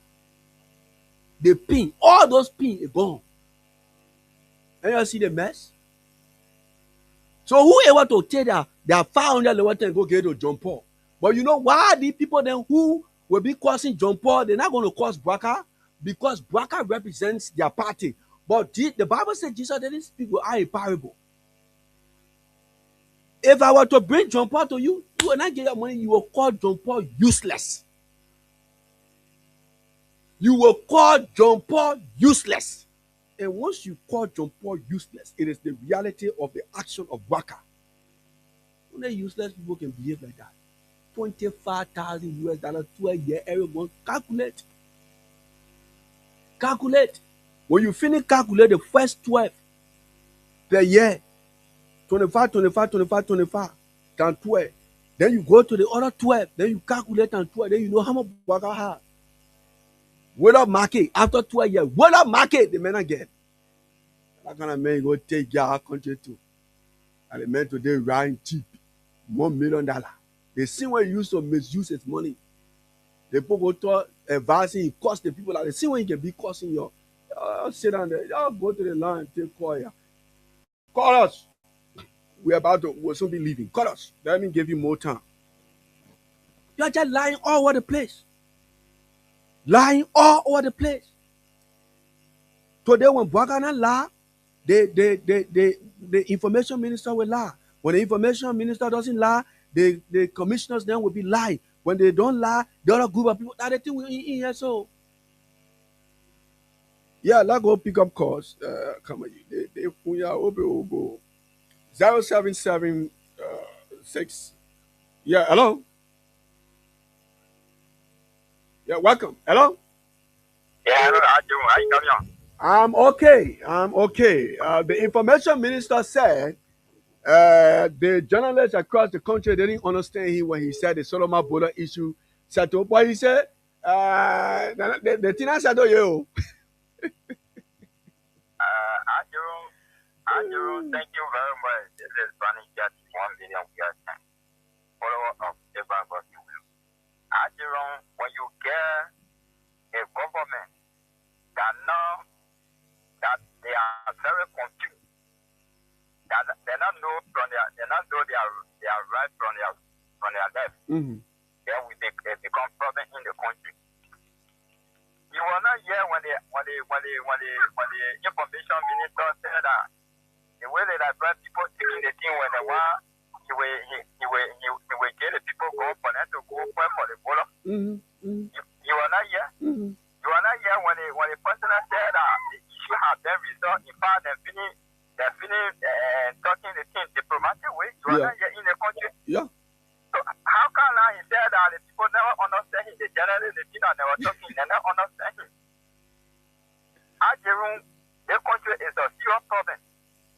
The pin, all those pins are gone. And you see the mess. So whoever to take their 500 level and go get to John Paul. But you know why the people then who will be causing John Paul. They're not going to cause Bwaka because Bwaka represents their party. But the Bible said Jesus didn't speak with a parable. If I were to bring John Paul to you, you will not get your money. You will call John Paul useless. You will call John Paul useless. And once you call John Paul useless, it is the reality of the action of Bwaka. Only useless people can behave like that. $25,000 to a year, everyone calculate. Calculate. When you finish calculate the first 12 per year, 25, 25, 25, 25, times 12. Then you go to the other 12. Then you calculate times 12. Then you know how much Bwaka have. Without market, after 12 years, without market, the men get. That kind of man go take your country too. And the men today ride cheap. $1 million. They see when you use to misuse his money. The people go to advising, it cost the people. Like they see when you can be costing your. Sit down there. Y'all go to the line and take call here. Call us. We'll soon be leaving. Call us. Let me give you more time. You're just lying all over the place. Lying all over the place. Today when Bwaka lie, the information minister will lie. When the information minister doesn't lie, the commissioners then will be lying. When they don't lie, the other group of people that they think we're in here. So yeah, let's go pick up calls. Come on, they 0776. Yeah, hello. Yeah, welcome. Hello. Yeah, hello. How you coming on? I'm okay. The information minister said the journalists across the country didn't understand him when he said the Solomon border issue settled. But he said the thing I said, you. Andrew, thank you very much. This is Spanish Jet 1 million years. Follower of Abraham Andrew, when you get a government that know that they are very confused, that they not know their right from their left, then we become problem in the country. You will not hear when the information minister said that the way they advise people taking the thing when they want, he will get the people go for them to go for the border. You will not hear. You will not hear when the president said that the issue has been resolved. In fact, they finish talking the thing diplomatic way. You will not hear in the country. Yeah. So how can he say that the people never understand him? The generally the thing that they were talking, they never understand him. The country is a serious problem.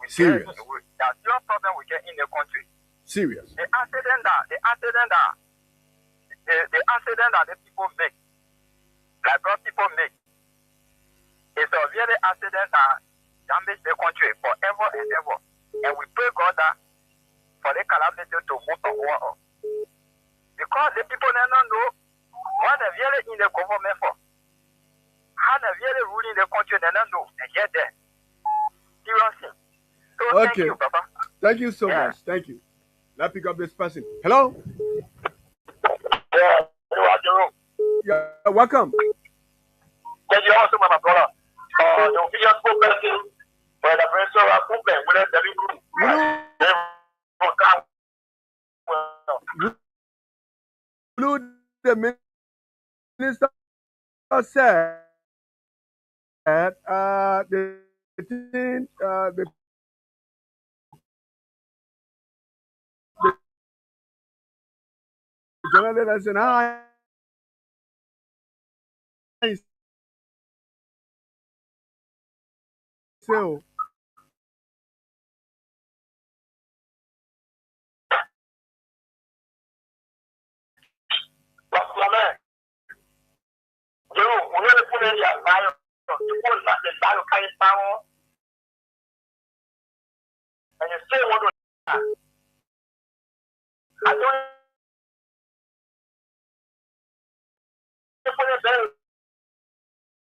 Serious. That serious problem we get in the country. Serious. The accident that the people make, like what people make, is a really accident that damage the country forever and ever. And we pray God that for the calamity to move on. Because the people never know what they're really in the government for. How they're really ruling the country, they don't know. And get there. Seriously. So okay. Thank you, Papa. Thank you so much. Thank you. Let's pick up this person. Hello? Yeah, hello. Yeah, welcome. Thank you also, my brother. The official spokesperson for the presidential movement with the group. The minister said the journalist and I so and you still want to I don't put it there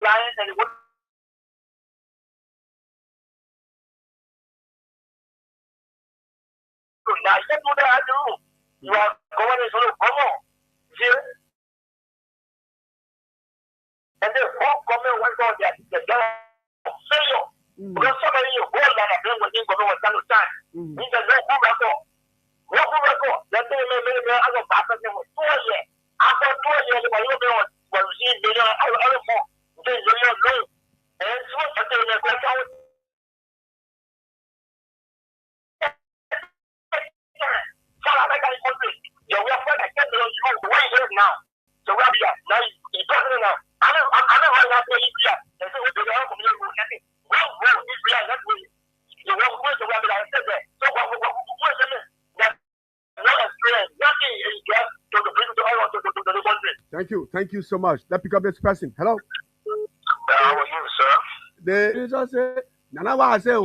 lying and what now you do that you are going to come on here And the whole government went on their failure. Because somebody you go down and then when you go on stand time. Means there's no good record. No good record. Let's say maybe as a pastor for 2 years. After 2 years, when you go on see million other more. They million go. And so I say the question. South Africa is country. Your welfare I can't know you where you live now. So where we are now you talking now. I don't know how to India. They say we don't communicate with nothing. Well, Israel, that's way. You want to go to where I said that. So what is it? That no experience, nothing is just to bring to all to the country. Thank you so much. Let's pick up this person. Hello. How are you, sir? They just say, Nana, what I say?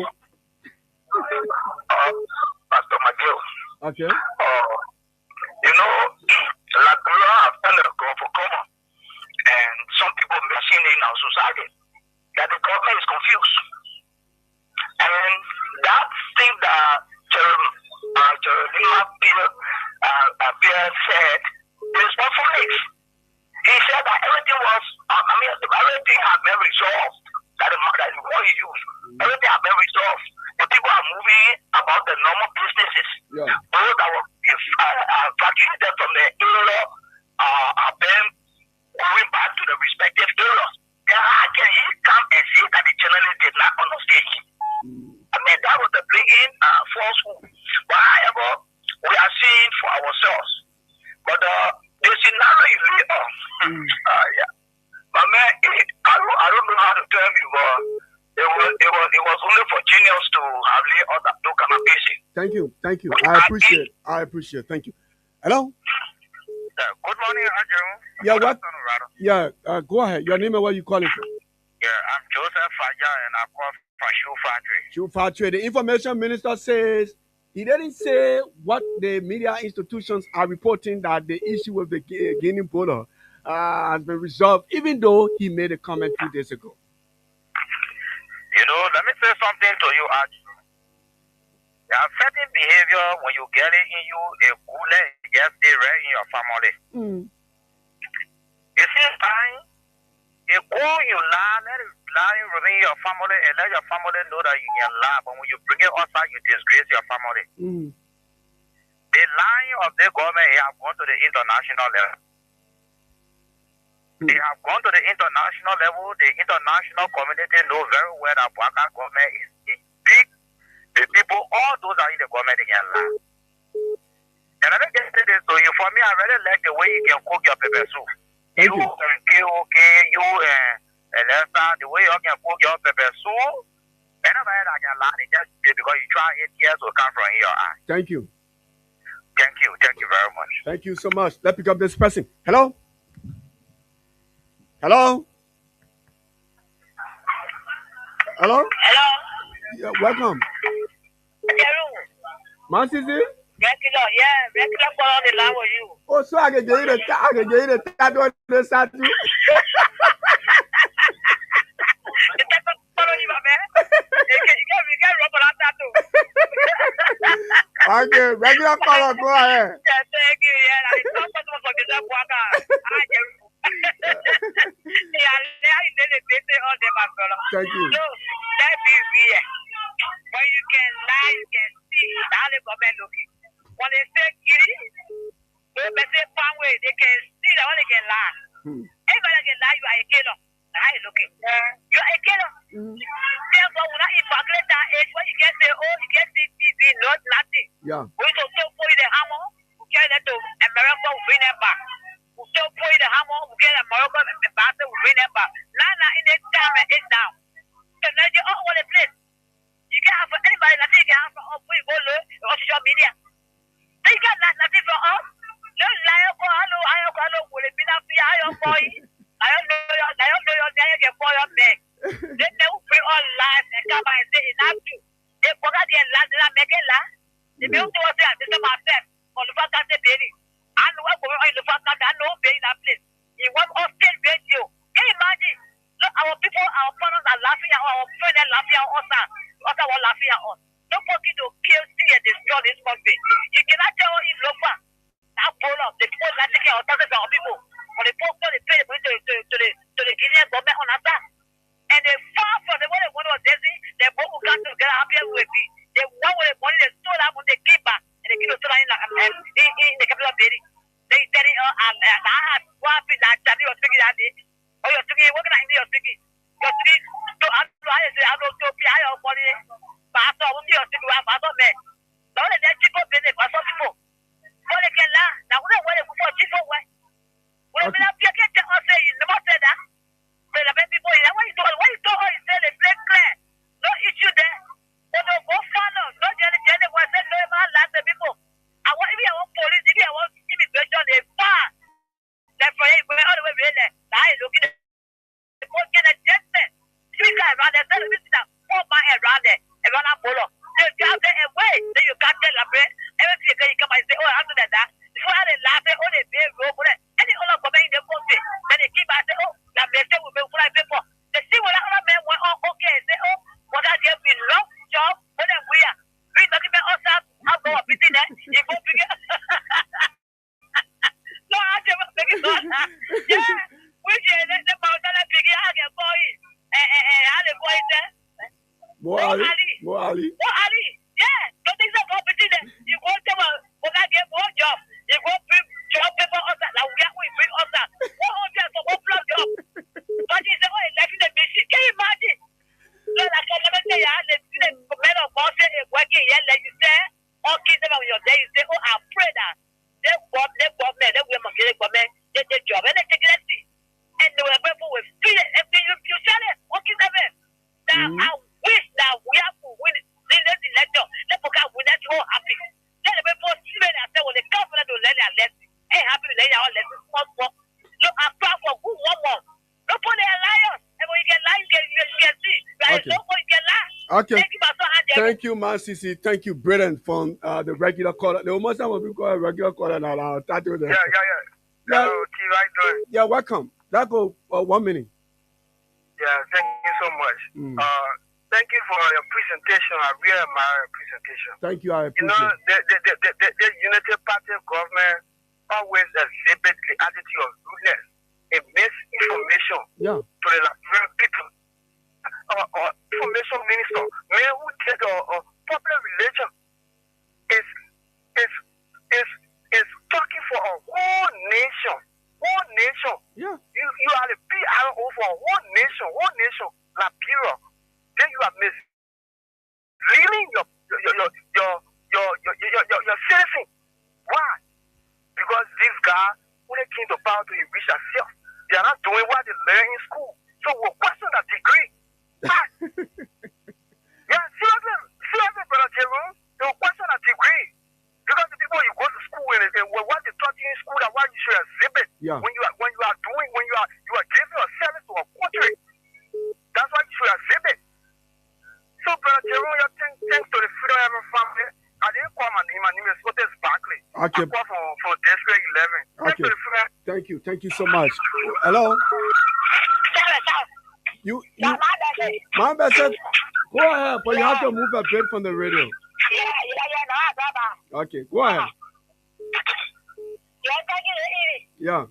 Pastor McGill. Okay. You know, like we have done a for common, and some people missing in our society that the government is confused. And that thing that Jeremiah Pierre said is what for me. He said that everything was, everything had been resolved. That the word he used, everything had been resolved. The people are moving about the normal businesses. Yeah. Those that were evacuated from the area are then going back to the respective areas. Then how can he come and say that the journalist did not understand him? I mean, that was the bringing falsehood. But however, we are seeing for ourselves. But the scenario is laid on. Yeah. But man, I don't know how to tell you, but it was only for genius to have laid on that kind of basic. Thank you. I appreciate. Thank you. Hello. Good morning, Andrew. Yeah, what? Yeah, go ahead. Your name and where you calling from? Yeah, I'm Joseph Faja, and I call from Shoe Factory. Shoe Factory. The information minister says he didn't say what the media institutions are reporting that the issue with the Guinea border has been resolved, even though he made a comment 2 days ago. You know, let me say something to you, Andrew. There are certain behavior when you get it in you, a cooler just stay right in your family. You see, a cool you lie, let it lie within your family and let your family know that you can lie. But when you bring it outside, you disgrace your family. The lying of the government have gone to the international level. They have gone to the international level. The international community know very well that Bwaka government is big. The people, all those are in the government, they can lie. And I don't get this, so you, for me, I really like the way you can cook your pepper soup. You and KOK, you and Lester, the way you can cook your pepper soup, anybody that can lie, they just say because you try 8 years will come from in your eye. Thank you. Thank you very much. Thank you so much. Let's pick up this person. Hello? Hello? Hello? Hello? Yeah, welcome. Mansisi? Regular call on the line with you. Oh, so I can get it. I can get it. I don't understand you. Okay, regular call. Go ahead. Thank you. Thank you. So, that is here. When you can lie, you can see how the government looking. When they say giddy, they say farm way, they can see that when they can lie. Anybody can lie, you are a killer. How you looking? You are a killer. Therefore, when I immigrate that age, when you can say, oh, you get TV, not nothing. Yeah. We still put the hammer, we get it to America, we bring them back. We still put the hammer, we get America, the bastard, we bring them back. Now, in the time, it's down. So now you all over the place. You can't have anybody, nothing you can have from us, we go low, on social media. So you got nothing from us. No lie, hello, will it be that for your boy? I don't know your name, can call your man. They will bring all lies and come and say, it's not you. They forgot their land, they make it lie. They built to us, this is myself, on the fact that they did it. I know what's going on in the fact that I know in that place. He was on stage radio. Can you imagine? Look, our people, our partners are laughing at us, our friends are laughing at us, us are laughing at us. Don't forget to kill, see, and destroy this country. You cannot tell in Lofa, that pull up, the people that take care of thousands of people. on the post, they pay the money to the Guinean government on that. And they fought for the money was Desi, they both got together happy with me. They won with the money, they stole out when they came back, and they came to in the capital of Benin. They said, I had one thing that Johnny was speaking that day. Oh, you're speaking, what can I hear you speaking? You're speaking, so I don't know, I don't money, but I saw what you're speaking, I saw men. Now, they're cheaper business, I saw people. What they can laugh, now, what they go for cheaper way. When I get to us, you never said that. But the people, what you told her, you said it's clear. No issue there. But no, go follow, no, Jenny was saying, no, man, last the people. I want police, if I want immigration, they far. Therefore, all the way there. I looking at the most get a gentleman. Three guys around there, tell me that 4 miles around there, around that polo. They just say, away, then you can't tell them, everything you come and say, oh, after that, before they laugh, oh, they pay rope, any other comment in the country, then they keep and say, oh, that may say we will fly people. They see what other men went on, okay, say, oh, what I gave me long job, what then we are. We talking about us, I'm going to be there, you go figure. No, I just make it on. Yeah, we say the mountain and figure out your boy, and how the boy there. Mohali. Yeah, don't think about it there. You go to what I get more job. You go to job people outside, like we are bring outside. What job for what job? But you say, oh, like the machine. Can you imagine? No, like I never say, the men of God say, working here, like you say, all kids about your day, you say, oh, I pray that they bomb men, they will get government, they job, and they take it. And they will people will feel it. If you sell it, what is that? Now, I wish that we have to win this election. Let people win that whole happy. Let the people see it and say, well, the government will let their lesson. Hey, happy with their lesson. Look, I start for good one more. Don't put their liars. And when you get lies, you can see. Okay. Nobody can lie. Okay. Thank you, man, Sisi. Thank you, Britain, from the regular caller. The most time we call a regular caller now. I'll start with that. Yeah. Hello, T. Right doing? Yeah, welcome. That go 1 minute. Yeah, thank you so much. Thank you for your presentation. I really admire your presentation. Thank you. I appreciate it. The Unity Party government always exhibit the attitude of rudeness. It misinformation to the Liberian people. Our information minister, man who take popular religion, is talking for a whole nation. Whole nation. Yeah. You are the PRO for a whole nation, Liberia. Then you are misleading your citizen. Why? Because this guy, when they came to power to enrich themselves, they are not doing what they learn in school. So we'll question that degree. Yeah, seriously, Brother Jerome, they will question that degree. Because the people you go to school and what they taught you in school, that what you should exhibit when you are giving a service to a country. That's what you should exhibit. So, Brother Jerome, thanks to the Freedom Ever family. I didn't call my name is Otis Barkley. Okay. I called from District 11. Okay. Thank you so much. Hello. My best. Go ahead, but you have to move a bit from the radio. Okay, go ahead. Yeah.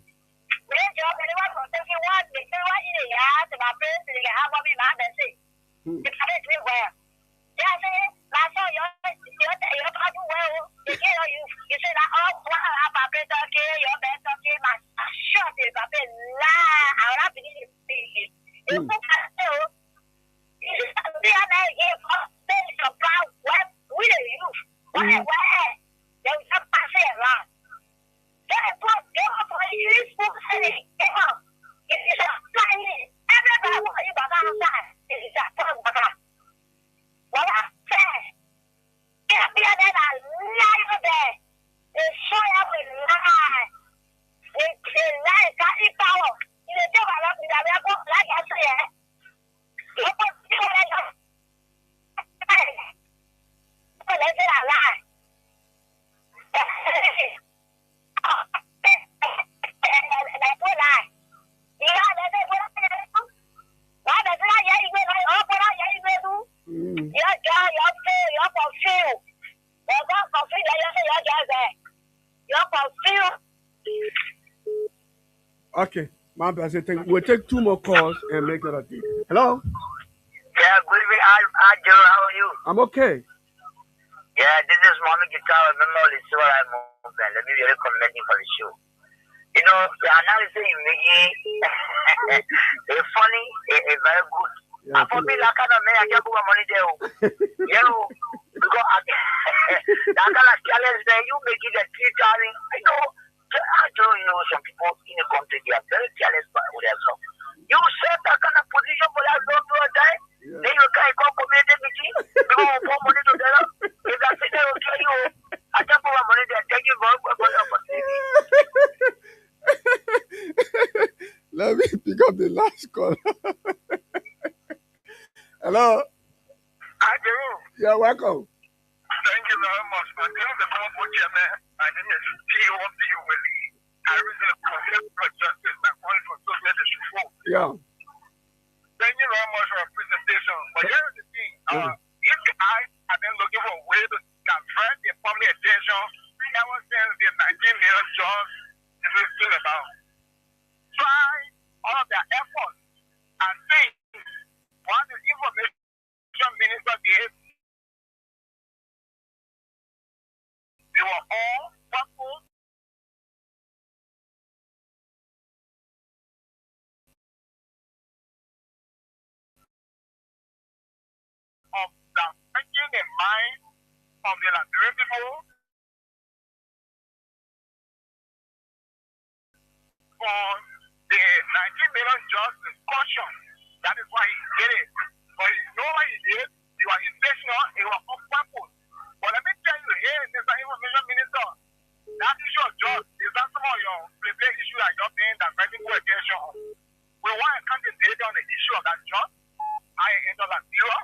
Okay. My bad. We'll take 2 more calls and make it a deal. Hello? Yeah, good evening. Hi, Joe. How are you? I'm okay. Yeah, this is Mohammed Gitar, member of the Civil Rights Movement. Let me be recommending for the show. You know, the analysis you're making is funny, it's very good. Yeah, For me, that kind of man, I can't put my money there. Because that kind of challenge there, you make it a 3 times. I know, some people in the country, they are very challenged by what they're from. You set that kind of position for that long time, then you can't come community meeting, you will put money together. If that's it, they will tell you, I can't put my money there, thank you for the opportunity. Let me pick up the last call. Hello? Hi, Jerome. You're welcome. Thank you very much. My name is Akomabo Chairman. My name is T.O.P. Willie. I recently confessed for justice by calling for social district. Yeah. Thank you very much for your presentation. But here's the thing. If I have been looking for a way to divert the public attention ever since the 19 million jobs is still about. Try all of their efforts and think what the information minister did. They were all purple. Of the thinking in mind of the Liberian people for the 19 million jobs discussion. That is why he did it. But you know what he did? You are intentional, it was on purpose. But let me tell you here, Mr. Information Minister, that issue of jobs is not some of your play issue that you're paying that very good attention on. We want to concentrate on the issue of that job. I enter that zero,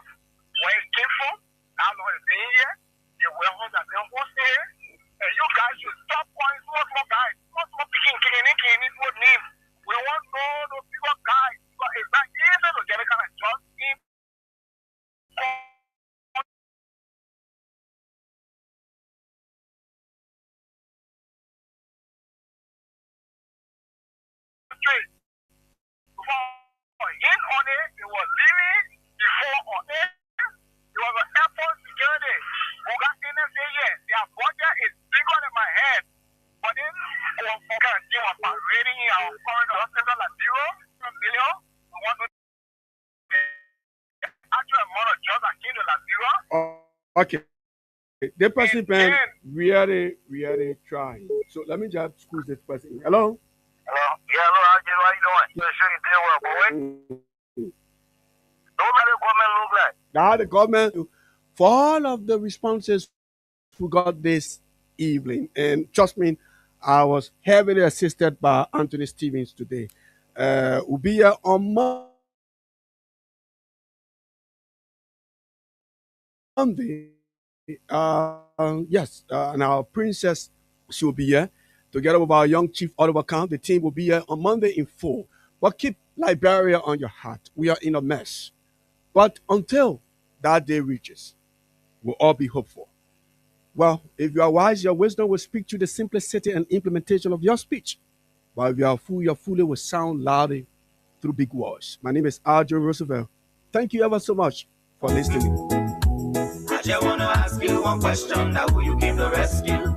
where it came from, how long it's been here, the warehouse that been hosted here. And you guys should stop calling small guys, small picking, what name. We want to know those people guys. But it's not easy to get a kind of job in. In on it was living before on it. It was an airport security. Who got in and say, yeah, their budget is bigger than my head. But then, we can see about rating our current hospital at 0 million. We want to actual amount of jobs that came to that 0. Okay. The person been really trying. So let me just squeeze this person. Hello? Hello? Yeah, hello, how you doing? Yeah, sure you did well, boy. Don't let the government look like. Now the government, for all of the responses we got this evening, and trust me, I was heavily assisted by Anthony Stevens today. We'll be here on Monday. Yes, and our princess, she will be here together with our young chief Oliver Count. The team will be here on Monday in full. But keep Liberia on your heart. We are in a mess. But until that day reaches, we'll all be hopeful. Well, if you are wise, your wisdom will speak to the simplicity and implementation of your speech. But if you are a fool, your folly will sound louder through big words. My name is Aljo Roosevelt. Thank you ever so much for listening. I just want to ask you one question. Now who you came to rescue?